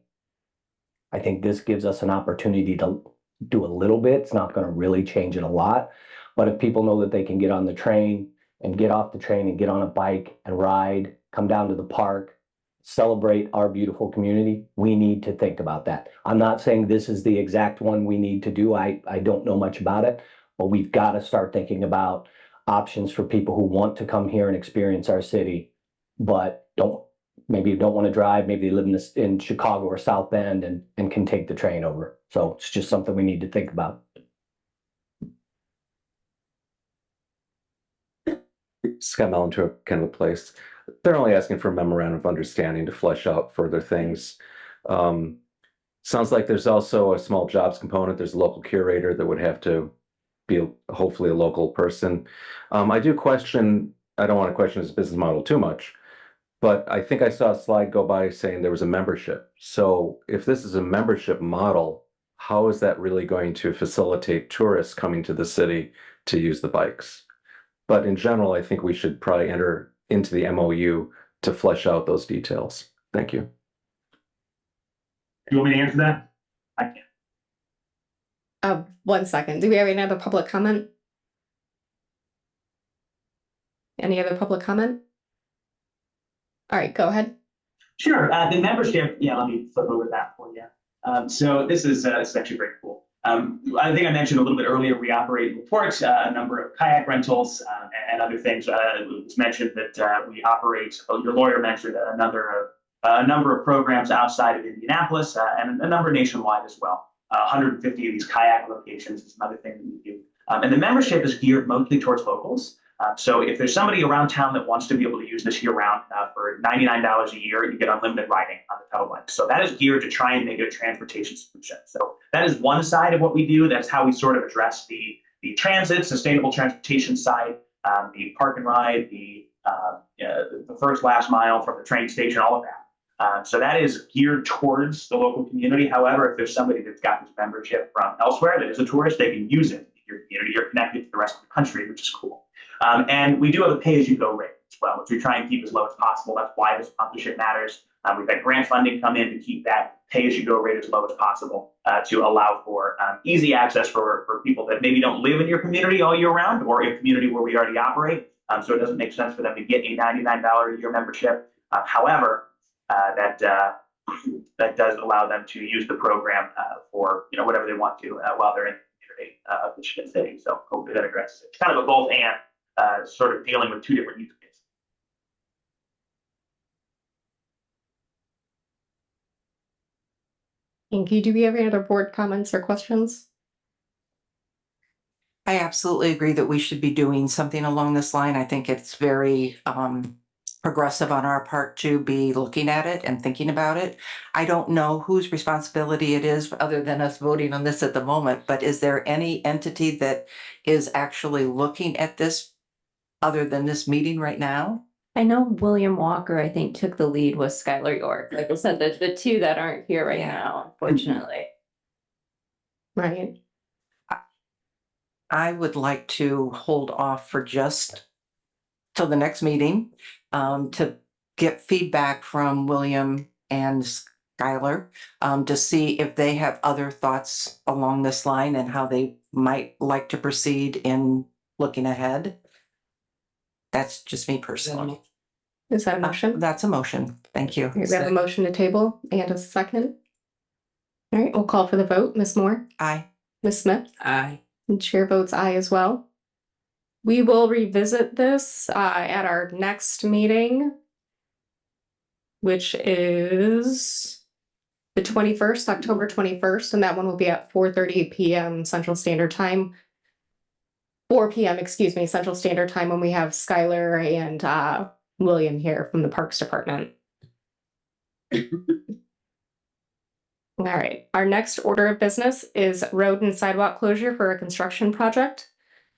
I think this gives us an opportunity to do a little bit. It's not going to really change it a lot. But if people know that they can get on the train and get off the train and get on a bike and ride, come down to the park, celebrate our beautiful community, we need to think about that. I'm not saying this is the exact one we need to do. I don't know much about it, but we've got to start thinking about options for people who want to come here and experience our city, but maybe don't want to drive. Maybe they live in Chicago or South Bend and can take the train over. So it's just something we need to think about. Scott Mellon, Kenwood Place. They're only asking for a memorandum of understanding to flesh out further things. Sounds like there's also a small jobs component. There's a local curator that would have to be hopefully a local person. I don't want to question his business model too much, but I think I saw a slide go by saying there was a membership. So if this is a membership model, how is that really going to facilitate tourists coming to the city to use the bikes? But in general, I think we should probably enter into the MOU to flesh out those details. Thank you. Do you want me to answer that? I can. 1 second. Do we have any other public comment? Any other public comment? All right, go ahead. Sure. The membership, let me flip over that for you. So this is actually very cool. I think I mentioned a little bit earlier, we operate in LaPorte, a number of kayak rentals and other things. It was mentioned that we operate, your lawyer mentioned a number of programs outside of Indianapolis and a number nationwide as well. 150 of these kayak locations is another thing that we do. And the membership is geared mostly towards locals. So if there's somebody around town that wants to be able to use this year round, for $99 a year, you get unlimited riding on the pedal bike. So that is geared to try and make it a transportation solution. So that is one side of what we do. That's how we sort of address the transit, sustainable transportation side, the park and ride, the first last mile from the train station, all of that. So that is geared towards the local community. However, if there's somebody that's got this membership from elsewhere that is a tourist, they can use it in your community. You're connected to the rest of the country, which is cool. And we do have a pay-as-you-go rate as well, which we try and keep as low as possible. That's why this sponsorship matters. We've had grant funding come in to keep that pay-as-you-go rate as low as possible to allow for easy access for people that maybe don't live in your community all year round or a community where we already operate. So it doesn't make sense for them to get a $99 a year membership. However, that does allow them to use the program for whatever they want to while they're in the community of Michigan City. So hopefully that addresses it. It's kind of a both and. Sort of dealing with two different use cases. Thank you. Do we have any other board comments or questions? I absolutely agree that we should be doing something along this line. I think it's very progressive on our part to be looking at it and thinking about it. I don't know whose responsibility it is other than us voting on this at the moment, but is there any entity that is actually looking at this other than this meeting right now? I know William Walker, I think, took the lead with Skylar York. Like I said, the two that aren't here right now, unfortunately. Right. I would like to hold off for just till the next meeting to get feedback from William and Skylar to see if they have other thoughts along this line and how they might like to proceed in looking ahead. That's just me personally. Is that a motion? That's a motion. Thank you. We have a motion to table and a second. All right, we'll call for the vote. Ms. Moore? Aye. Ms. Smith? Aye. And chair votes aye as well. We will revisit this at our next meeting, which is the 21st, October 21st, and that one will be at 4:30 p.m. Central Standard Time. 4 p.m., excuse me, Central Standard Time, when we have Skylar and William here from the Parks Department. All right, our next order of business is road and sidewalk closure for a construction project.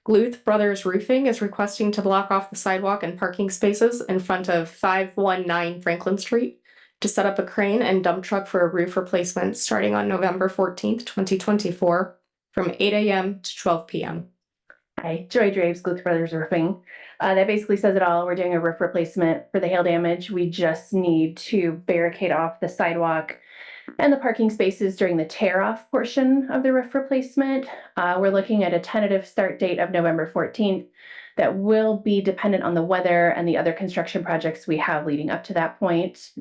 Gluth Brothers Roofing is requesting to block off the sidewalk and parking spaces in front of 519 Franklin Street to set up a crane and dump truck for a roof replacement starting on November 14th, 2024 from 8 a.m. to 12 p.m. Hi, Joy Draves, Gluth Brothers Roofing. That basically says it all. We're doing a roof replacement for the hail damage. We just need to barricade off the sidewalk and the parking spaces during the tear off portion of the roof replacement. We're looking at a tentative start date of November 14th. That will be dependent on the weather and the other construction projects we have leading up to that point.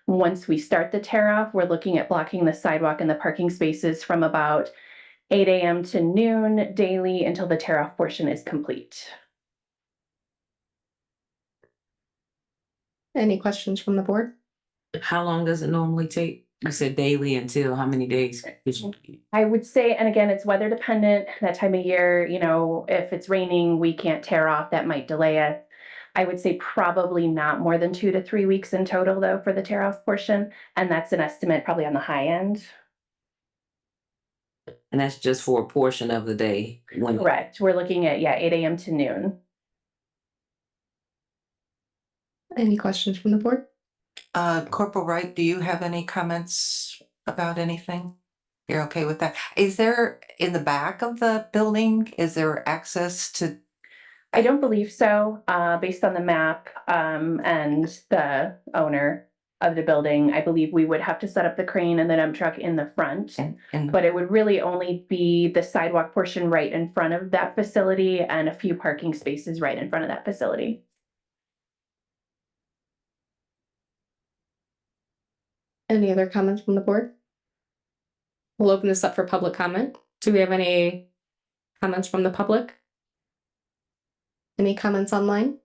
Once we start the tear off, we're looking at blocking the sidewalk and the parking spaces from about 8 a.m. to noon daily until the tear off portion is complete. Any questions from the board? How long does it normally take? You said daily until how many days? I would say, and again, it's weather dependent, that time of year, if it's raining, we can't tear off, that might delay it. I would say probably not more than 2 to 3 weeks in total though for the tear off portion. And that's an estimate probably on the high end. And that's just for a portion of the day. Correct. We're looking at, 8 a.m. to noon. Any questions from the board? Corporal Wright, do you have any comments about anything? You're okay with that? Is there, in the back of the building, is there access to? I don't believe so, based on the map and the owner of the building. I believe we would have to set up the crane and the dump truck in the front, but it would really only be the sidewalk portion right in front of that facility and a few parking spaces right in front of that facility. Any other comments from the board? We'll open this up for public comment. Do we have any comments from the public? Any comments online?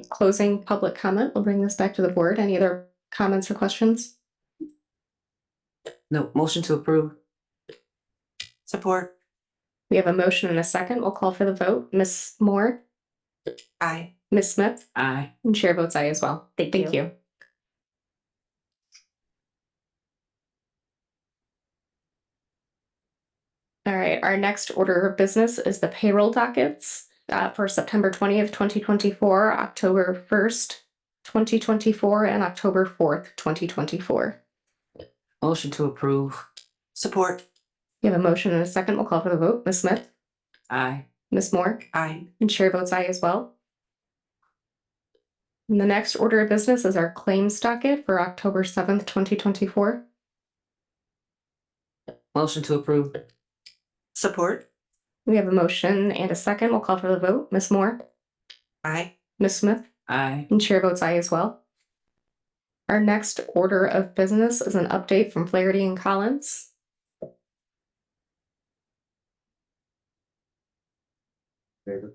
Closing public comment. We'll bring this back to the board. Any other comments or questions? No, motion to approve. Support. We have a motion and a second. We'll call for the vote. Ms. Moore, Aye. Ms. Smith, Aye. and chair votes aye as well. Thank you. All right, our next order of business is the payroll dockets for September 20th, 2024, October 1st, 2024, and October 4th, 2024. Motion to approve. Support. We have a motion and a second. We'll call for the vote. Ms. Smith, Aye. Ms. Moore, Aye. and chair votes aye as well. And the next order of business is our claims docket for October 7th, 2024. Motion to approve. Support. We have a motion and a second. We'll call for the vote. Ms. Moore, Aye. Ms. Smith, Aye. and chair votes aye as well. Our next order of business is an update from Flaherty and Collins. Good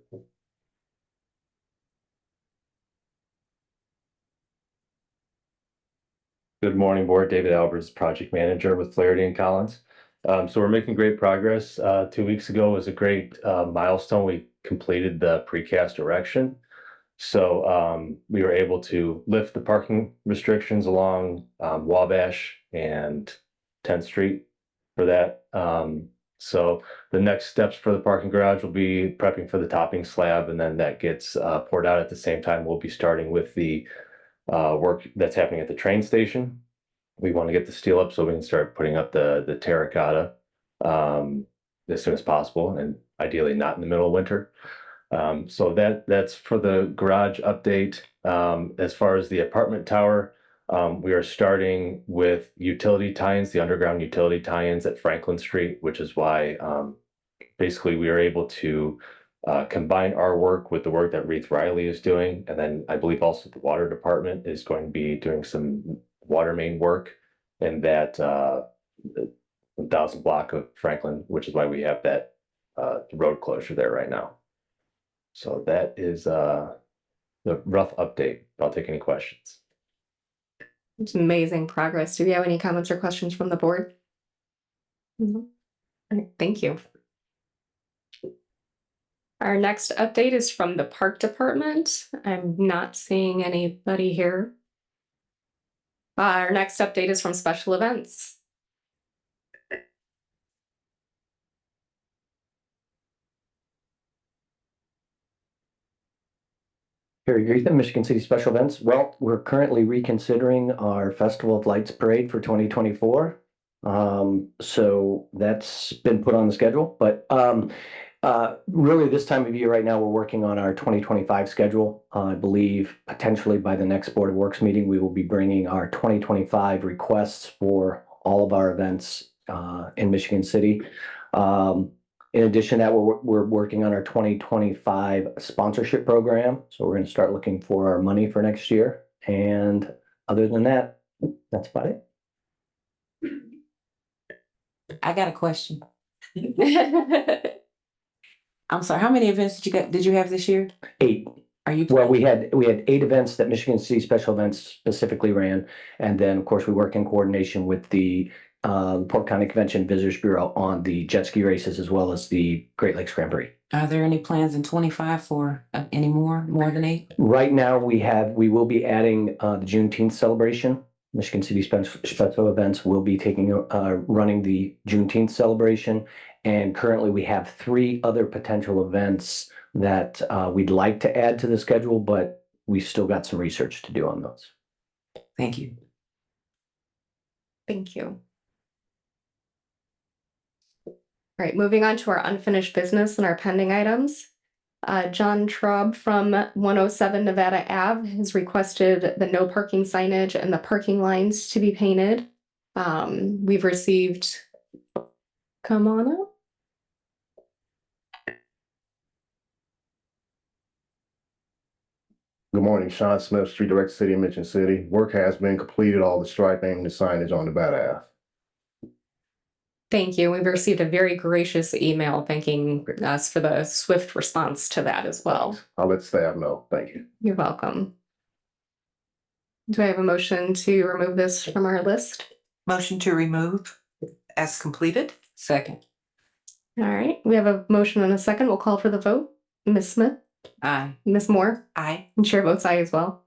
morning, Board. David Alvarez, Project Manager with Flaherty and Collins. So we're making great progress. 2 weeks ago was a great milestone. We completed the precast erection. So we were able to lift the parking restrictions along Wabash and 10th Street for that. So the next steps for the parking garage will be prepping for the topping slab, and then that gets poured out at the same time. We'll be starting with the work that's happening at the train station. We want to get the steel up so we can start putting up the terracotta as soon as possible, and ideally not in the middle of winter. So that's for the garage update. As far as the apartment tower, we are starting with utility tie-ins, the underground utility tie-ins at Franklin Street, which is why basically we are able to combine our work with the work that Reith Riley is doing. And then I believe also the water department is going to be doing some water main work in that 1,000 block of Franklin, which is why we have that road closure there right now. So that is the rough update. I'll take any questions. It's amazing progress. Do we have any comments or questions from the board? No. All right, thank you. Our next update is from the park department. I'm not seeing anybody here. Our next update is from special events. Harry Greetham, Michigan City Special Events. Well, we're currently reconsidering our Festival of Lights Parade for 2024. So that's been put on the schedule, but really this time of year right now, we're working on our 2025 schedule. I believe potentially by the next Board of Works meeting, we will be bringing our 2025 requests for all of our events in Michigan City. In addition to that, we're working on our 2025 sponsorship program. So we're going to start looking for our money for next year. And other than that, that's about it. I got a question. I'm sorry, how many events did you have this year? 8. Are you? Well, we had 8 events that Michigan City Special Events specifically ran. And then, of course, we work in coordination with the Polk County Convention Visitors Bureau on the jet ski races as well as the Great Lakes Grand Prix. Are there any plans in 25 for any more than 8? Right now, we will be adding the Juneteenth celebration. Michigan City Special Events will be running the Juneteenth celebration. And currently we have 3 other potential events that we'd like to add to the schedule, but we still got some research to do on those. Thank you. Thank you. All right, moving on to our unfinished business and our pending items. John Traub from 107 Nevada Ave has requested the no parking signage and the parking lines to be painted. We've received, come on up. Good morning, Sean Smith, Street Director, City of Mission City. Work has been completed, all the striping, the signage on Nevada Ave. Thank you. We've received a very gracious email thanking us for the swift response to that as well. I'll let staff know. Thank you. You're welcome. Do I have a motion to remove this from our list? Motion to remove as completed. Second. All right, we have a motion and a second. We'll call for the vote. Ms. Smith, Aye. Ms. Moore, Aye. and chair votes aye as well.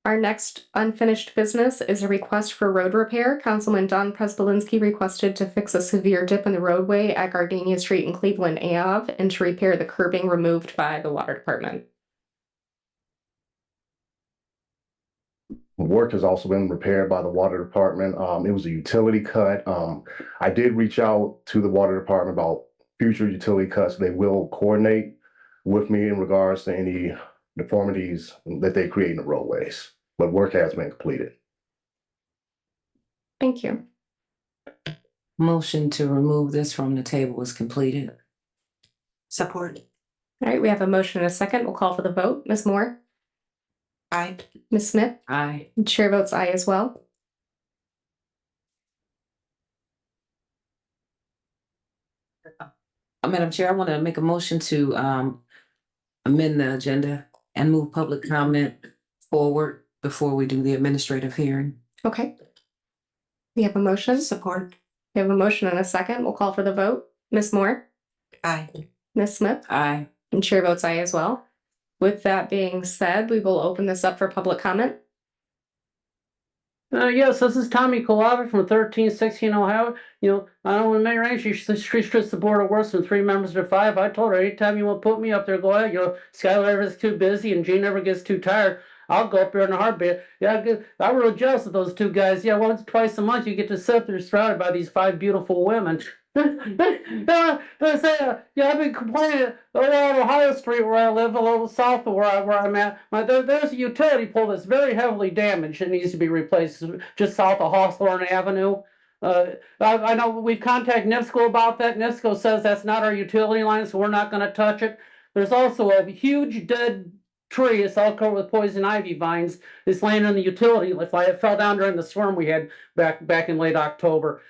Our next unfinished business is a request for road repair. Councilman Don Prespolinski requested to fix a severe dip in the roadway at Gardenia Street in Cleveland Ave and to repair the curbing removed by the water department. Work has also been repaired by the water department. It was a utility cut. I did reach out to the water department about future utility cuts. They will coordinate with me in regards to any deformities that they create in the roadways, but work has been completed. Thank you. Motion to remove this from the table is completed. Support. All right, we have a motion and a second. We'll call for the vote. Ms. Moore, Aye. Ms. Smith, Aye. and chair votes aye as well. Madam Chair, I want to make a motion to amend the agenda and move public comment forward before we do the administrative hearing. Okay. We have a motion. Support. We have a motion and a second. We'll call for the vote. Ms. Moore, Aye. Ms. Smith, Aye. and chair votes aye as well. With that being said, we will open this up for public comment. Yes, this is Tommy Kolavic from 1316 Ohio. I know when Mayor Range, she treats the board of worse than 3 members to 5. I told her anytime you want to put me up there, go ahead. Skylar never gets too busy and Gene never gets too tired. I'll go up there in a heartbeat. Yeah, I'm real jealous of those 2 guys. Yeah, once, twice a month you get to sit there surrounded by these 5 beautiful women. I've been complaining around Ohio Street where I live, a little south of where I'm at. There's a utility pole that's very heavily damaged. It needs to be replaced just south of Hawthorne Avenue. I know we've contacted NIPSCO about that. NIPSCO says that's not our utility line, so we're not going to touch it. There's also a huge dead tree. It's all covered with poison ivy vines. It's laying in the utility. If I fell down during the storm we had back in late October,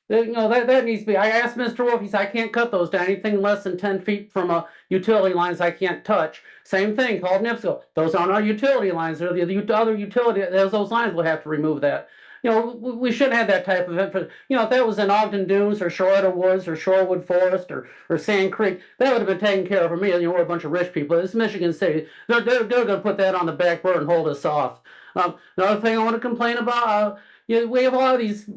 that needs to be. I asked Mr. Wolf. He said I can't cut those down. Anything less than 10 feet from a utility lines I can't touch. Same thing. Called NIPSCO. Those aren't our utility lines. They're the other utility. Those lines will have to remove that. We shouldn't have that type of info. If that was in Ogden Dunes or Shoretta Woods or Shorewood Forest or Sand Creek, that would have been taken care of for me. We're a bunch of rich people. It's Michigan City. They're going to put that on the back burner and hold us off. Another thing I want to complain about. We have a lot of these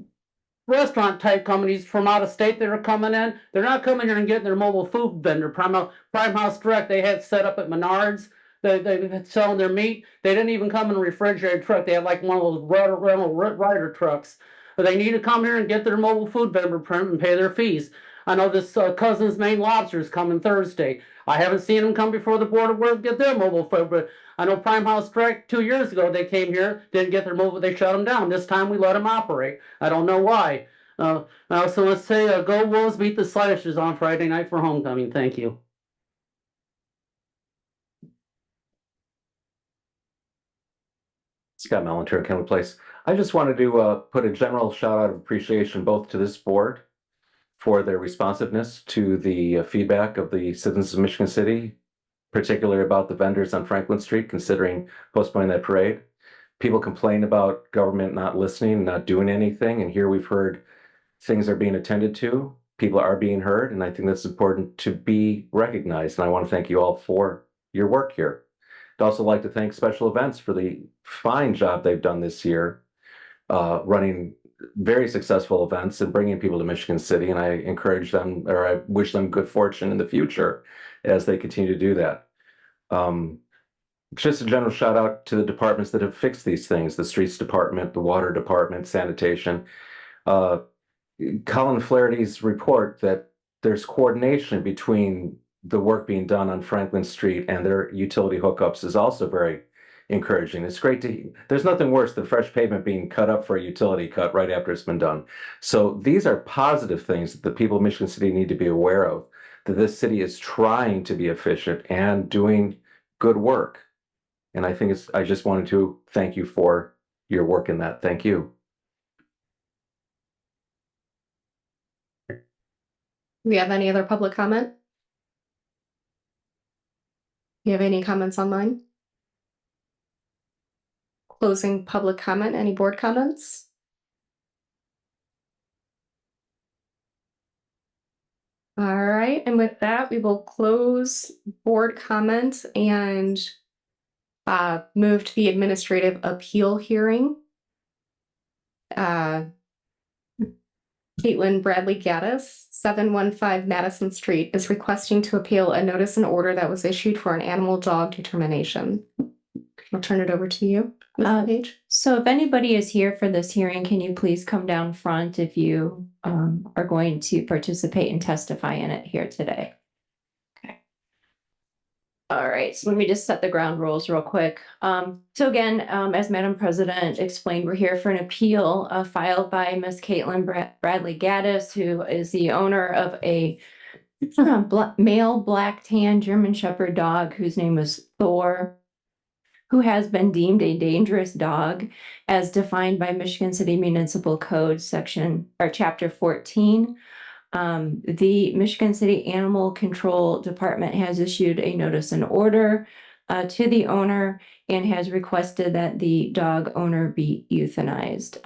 restaurant type companies from out of state that are coming in. They're not coming here and getting their mobile food vendor. Prime House Direct, they had set up at Menards. They selling their meat. They didn't even come in a refrigerated truck. They had like one of those rental rider trucks. But they need to come here and get their mobile food vendor permit and pay their fees. I know this Cousin's Maine Lobster is coming Thursday. I haven't seen them come before the Board of Works get their mobile food, but I know Prime House Direct 2 years ago, they came here, didn't get their mobile, they shut them down. This time we let them operate. I don't know why. So let's say go Wolves, beat the Slashers on Friday night for homecoming. Thank you. Scott Melantur, Kenwood Place. I just wanted to put a general shout out of appreciation both to this board for their responsiveness to the feedback of the citizens of Michigan City, particularly about the vendors on Franklin Street, considering postponing that parade. People complain about government not listening, not doing anything, and here we've heard things are being attended to, people are being heard, and I think that's important to be recognized. And I want to thank you all for your work here. I'd also like to thank Special Events for the fine job they've done this year, running very successful events and bringing people to Michigan City. And I encourage them, or I wish them good fortune in the future as they continue to do that. Just a general shout out to the departments that have fixed these things, the streets department, the water department, sanitation. Colin Flaherty's report that there's coordination between the work being done on Franklin Street and their utility hookups is also very encouraging. It's great to, there's nothing worse than fresh pavement being cut up for a utility cut right after it's been done. So these are positive things that the people of Michigan City need to be aware of, that this city is trying to be efficient and doing good work. And I think I just wanted to thank you for your work in that. Thank you. Do we have any other public comment? Do you have any comments online? Closing public comment, any board comments? All right, and with that, we will close board comment and move to the administrative appeal hearing. Caitlin Bradley Gaddis, 715 Madison Street, is requesting to appeal a notice and order that was issued for an animal dog determination. I'll turn it over to you, Ms. Page. So if anybody is here for this hearing, can you please come down front if you are going to participate and testify in it here today? Okay. All right, so let me just set the ground rules real quick. So again, as Madam President explained, we're here for an appeal filed by Ms. Caitlin Bradley Gaddis, who is the owner of a male black tan German Shepherd dog whose name is Thor, who has been deemed a dangerous dog as defined by Michigan City Municipal Code section or chapter 14. The Michigan City Animal Control Department has issued a notice and order to the owner and has requested that the dog owner be euthanized.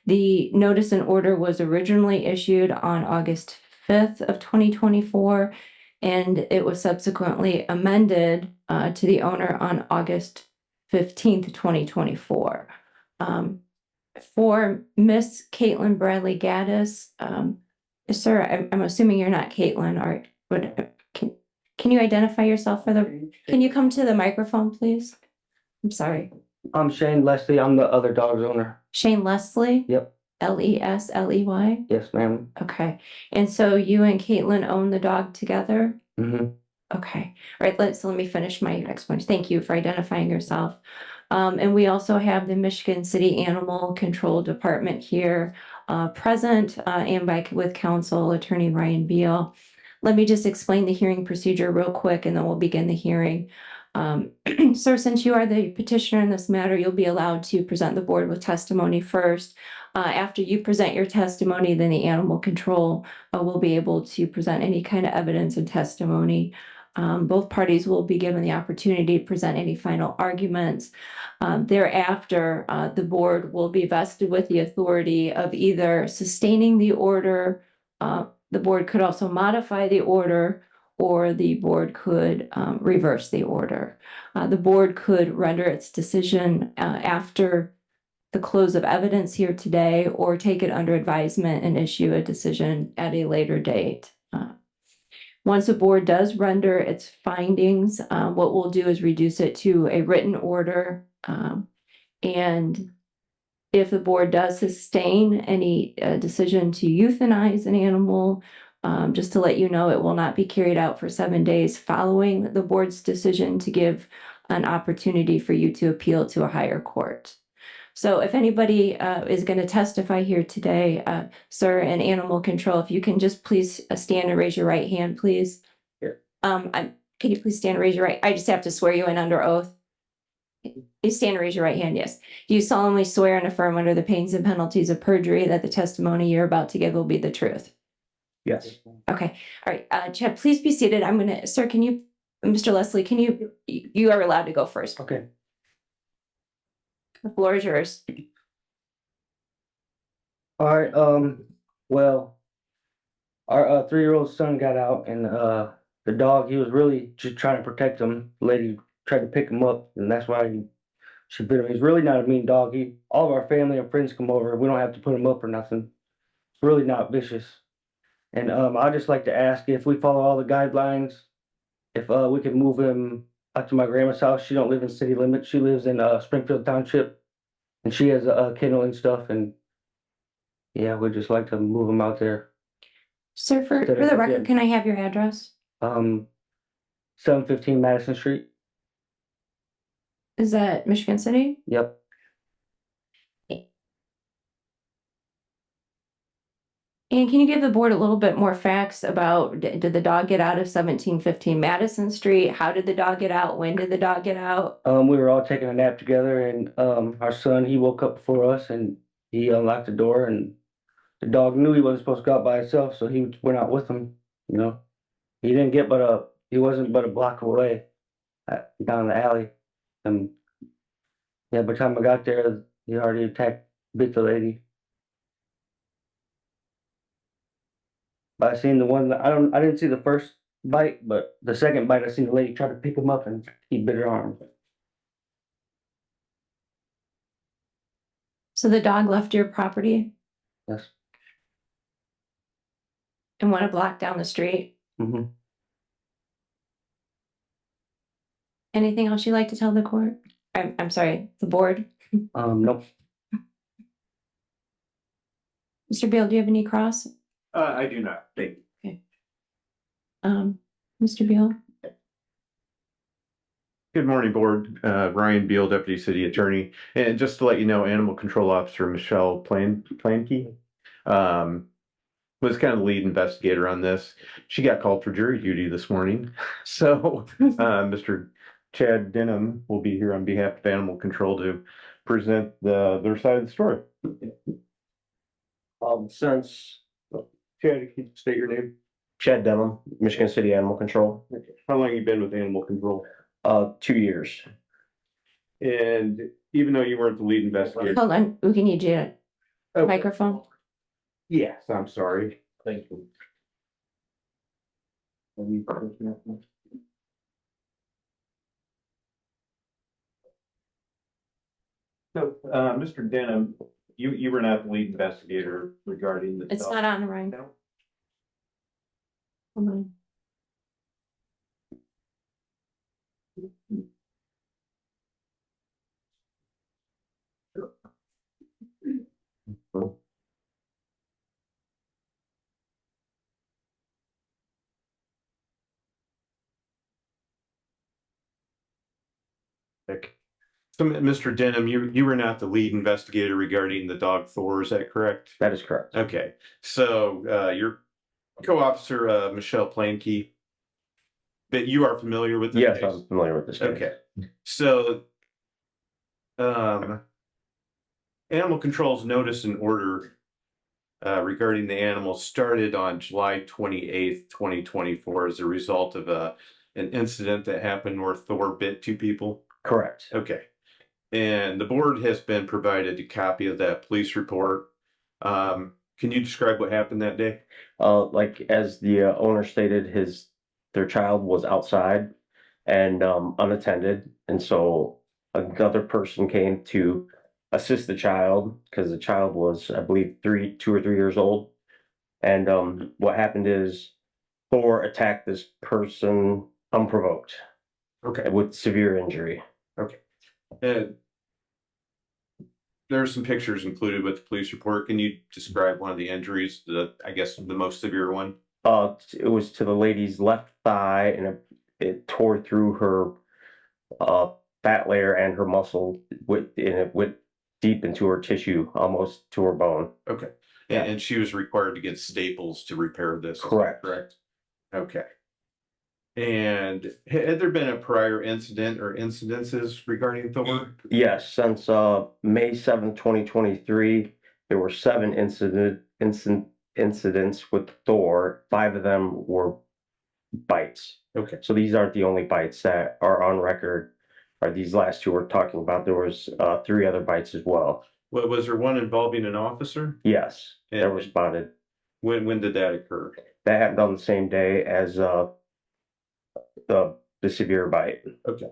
The notice and order was originally issued on August 5th of 2024, and it was subsequently amended to the owner on August 15th, 2024. For Miss Caitlin Bradley Gaddis, sir, I'm assuming you're not Caitlin, or can you identify yourself for the, can you come to the microphone, please? I'm sorry. I'm Shane Leslie. I'm the other dog's owner. Shane Leslie? Yep. Lesley? Yes, ma'am. Okay. And so you and Caitlin own the dog together? Mm-hmm. Okay, all right, let me finish my explanation. Thank you for identifying yourself. And we also have the Michigan City Animal Control Department here present and with counsel attorney Ryan Beal. Let me just explain the hearing procedure real quick and then we'll begin the hearing. Sir, since you are the petitioner in this matter, you'll be allowed to present the board with testimony first. After you present your testimony, then the animal control will be able to present any kind of evidence and testimony. Both parties will be given the opportunity to present any final arguments. Thereafter, the board will be vested with the authority of either sustaining the order, the board could also modify the order, or the board could reverse the order. The board could render its decision after the close of evidence here today, or take it under advisement and issue a decision at a later date. Once the board does render its findings, what we'll do is reduce it to a written order. And if the board does sustain any decision to euthanize an animal, just to let you know, it will not be carried out for 7 days following the board's decision to give an opportunity for you to appeal to a higher court. So if anybody is going to testify here today, sir, in animal control, if you can just please stand and raise your right hand, please. Can you please stand and raise your right? I just have to swear you in under oath. You stand and raise your right hand, yes. Do you solemnly swear and affirm under the pains and penalties of perjury that the testimony you're about to give will be the truth? Yes. Okay, all right, Chad, please be seated. I'm gonna, sir, can you, Mr. Leslie, can you are allowed to go first. Okay. The floor is yours. All right, well, our 3-year-old son got out and the dog, he was really just trying to protect him. The lady tried to pick him up and that's why she bit him. He's really not a mean dog. All of our family and friends come over. We don't have to put him up or nothing. It's really not vicious. And I'd just like to ask if we follow all the guidelines, if we could move him out to my grandma's house. She don't live in city limits. She lives in Springfield Township, and she has a kennel and stuff. And yeah, we'd just like to move him out there. Sir, for the record, can I have your address? 715 Madison Street. Is that Michigan City? Yep. And can you give the board a little bit more facts about, did the dog get out of 1715 Madison Street? How did the dog get out? When did the dog get out? We were all taking a nap together and our son, he woke up before us and he unlocked the door and the dog knew he wasn't supposed to go out by himself, so he went out with him, you know. He didn't get he wasn't but a block away down the alley. And yeah, by the time I got there, he already bit the lady. But I seen the one, I didn't see the first bite, but the second bite, I seen the lady try to pick him up and he bit her arm. So the dog left your property Yes. and went a block down the street. Mm-hmm. Anything else you'd like to tell the court? I'm sorry, the board? Nope. Mr. Beal, do you have any cross? I do not, thank you. Mr. Beal? Good morning, Board. Ryan Beal, Deputy City Attorney. And just to let you know, Animal Control Officer Michelle Planke was kind of the lead investigator on this. She got called for jury duty this morning. So Mr. Chad Denham will be here on behalf of Animal Control to present their side of the story. Since Chad, can you state your name? Chad Denham, Michigan City Animal Control, How long you been with Animal Control? 2 years. And even though you weren't the lead investigator. Hold on, we can need you to microphone. Yes, I'm sorry. Thank you. So, Mr. Denham, you were not the lead investigator regarding the. It's not on, Ryan. No. Hold on. So, Mr. Denham, you were not the lead investigator regarding the dog Thor, is that correct? That is correct. Okay, so your co-officer Michelle Planke, but you are familiar with this Yes, case? I'm familiar with this case. Okay, so Animal Control's notice and order regarding the animal started on July 28th, 2024 as a result of an incident that happened where Thor bit 2 people? Correct. Okay. And the board has been provided a copy of that police report. Can you describe what happened that day? Like as the owner stated, their child was outside and unattended, and so another person came to assist the child because the child was, I believe, 2 or 3 years old. And what happened is Thor attacked this person unprovoked. Okay. With severe injury. Okay. And there are some pictures included with the police report. Can you describe one of the injuries, I guess the most severe one? It was to the lady's left thigh, and it tore through her fat layer and her muscle, and it went deep into her tissue, almost to her bone. Okay. And she was required to get staples to repair this. Correct. Correct. Okay. And had there been a prior incident or incidences regarding Thor? Yes, since May 7th, 2023, there were 7 incidents with Thor. 5 of them were bites. Okay. So these aren't the only bites that are on record. Or these last 2 we're talking about. There was 3 other bites as well. Well, was there one involving an officer? Yes, that were spotted. When did that occur? That happened on the same day as the severe bite. Okay.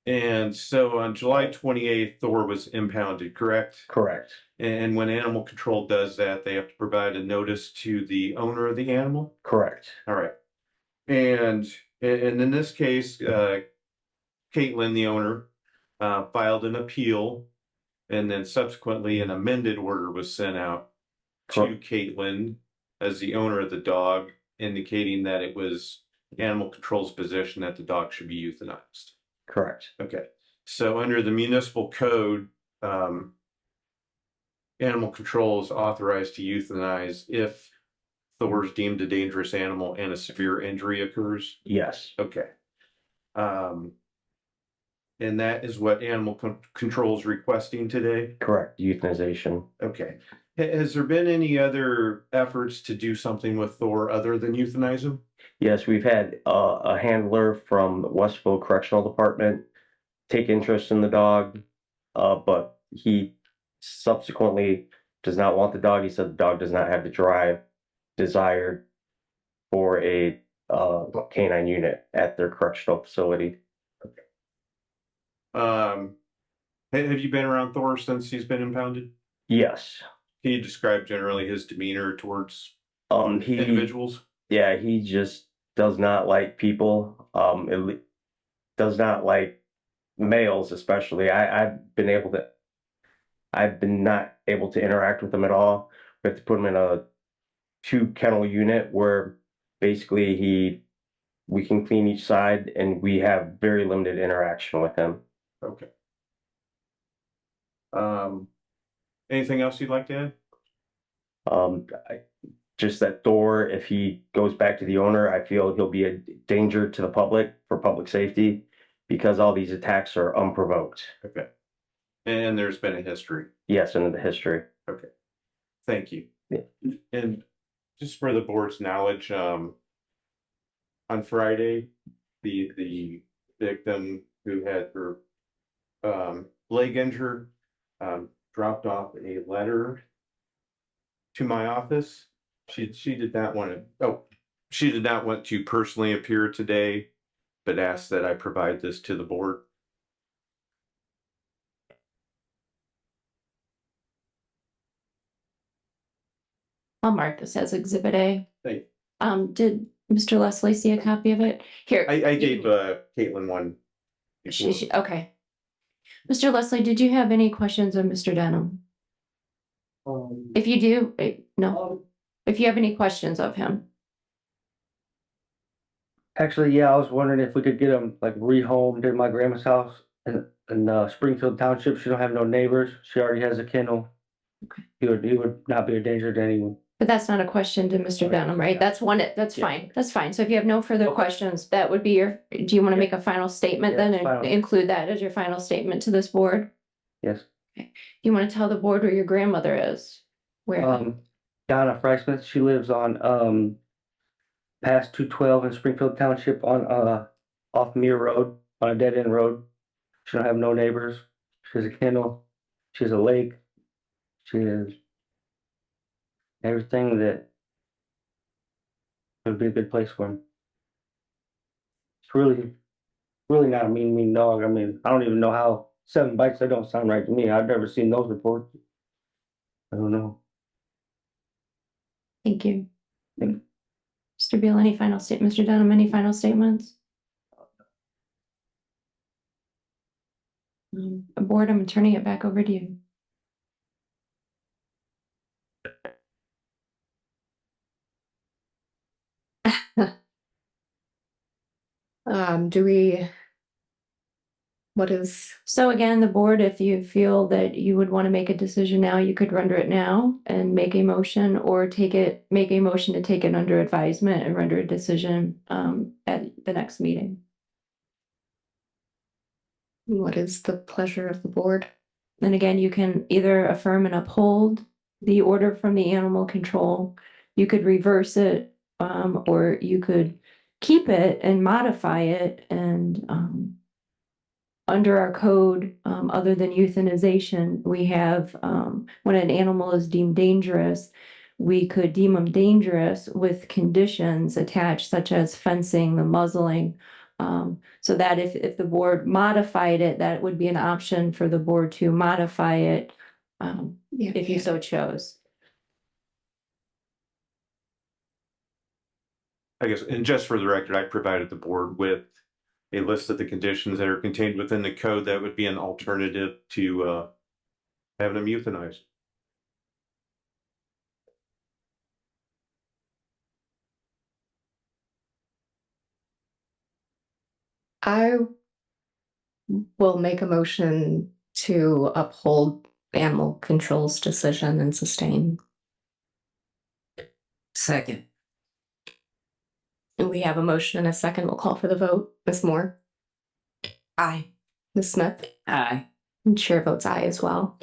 And so on July 28th, Thor was impounded, correct? Correct. And when Animal Control does that, they have to provide a notice to the owner of the animal? Correct. All right. And in this case, Caitlin, the owner, filed an appeal, and then subsequently an amended order was sent out to Caitlin as the owner of the dog, indicating that it was Animal Control's position that the dog should be euthanized. Correct. Okay. So under the municipal code, Animal Control is authorized to euthanize if Thor is deemed a dangerous animal and a severe injury occurs? Yes. Okay. And that is what Animal Control is requesting today? Correct. Euthanization. Okay. Has there been any other efforts to do something with Thor other than euthanize him? Yes, we've had a handler from the Westville Correctional Department take interest in the dog, but he subsequently does not want the dog. He said the dog does not have the drive desired for a canine unit at their correctional facility. Have you been around Thor since he's been impounded? Yes. Can you describe generally his demeanor towards He individuals? Yeah, he just does not like people. Does not like males, especially. I've been not able to interact with him at all. We have to put him in a 2 kennel unit where basically we can clean each side and we have very limited interaction with him. Okay. Anything else you'd like to add? Just that Thor, if he goes back to the owner, I feel he'll be a danger to the public for public safety because all these attacks are unprovoked. Okay. And there's been a history. Yes, into the history. Okay. Thank you. Yeah. And just for the board's knowledge, on Friday, the victim who had her leg injured dropped off a letter to my office. She did not want to personally appear today, but asked that I provide this to the board. I'll mark this as Exhibit A. Thank you. Did Mr. Leslie see a copy of it? Here. I gave Caitlin one. Okay. Mr. Leslie, did you have any questions of Mr. Denham? If you do, no. If you have any questions of him. Actually, yeah, I was wondering if we could get him like rehomed in my grandma's house in Springfield Township. She don't have no neighbors. She already has a kennel. Okay. He would not be a danger to anyone. But that's not a question to Mr. Denham, right? That's fine. That's fine. So if you have no further questions, that would be do you want to make a final statement then and include that as your final statement to this board? Yes. Okay. You want to tell the board where your grandmother is? Where? Donna Freismith, she lives on past 212 in Springfield Township on off Muir Road on a dead end road. She don't have no neighbors. She has a kennel. She has a lake. She has everything that would be a good place for him. It's really not a mean dog. I mean, I don't even know how 7 bites, that don't sound right to me. I've never seen those reports. I don't know. Thank you. Mr. Beal, any final Mr. Denham, any final statements? Board, I'm turning it back over to you. So again, the board, if you feel that you would want to make a decision now, you could render it now and make a motion or make a motion to take it under advisement and render a decision at the next meeting. What is the pleasure of the board? And again, you can either affirm and uphold the order from the animal control. You could reverse it, or you could keep it and modify it and under our code, other than euthanization, we have, when an animal is deemed dangerous, we could deem them dangerous with conditions attached such as fencing, the muzzling. So that if the board modified it, that would be an option for the board to modify it, if you so chose. I guess, and just for the record, I provided the board with a list of the conditions that are contained within the code that would be an alternative to having them euthanized. I will make a motion to uphold animal control's decision and sustain. Second. And we have a motion and a second. We'll call for the vote. Ms. Moore? Aye. Ms. Smith? Aye. And chair votes aye as well.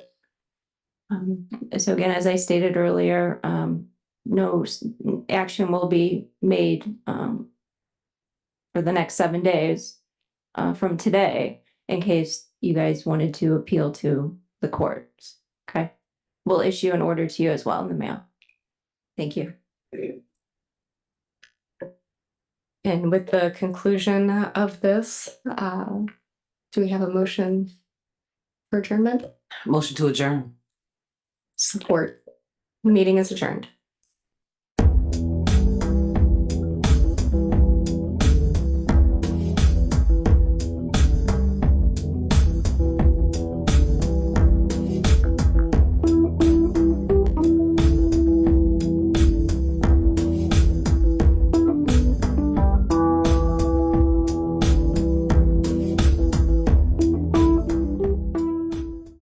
So again, as I stated earlier, no action will be made for the next 7 days from today in case you guys wanted to appeal to the courts. Okay. We'll issue an order to you as well in the mail. Thank you. And with the conclusion of this, do we have a motion for adjournment? Motion to adjourn. Support. Meeting is adjourned.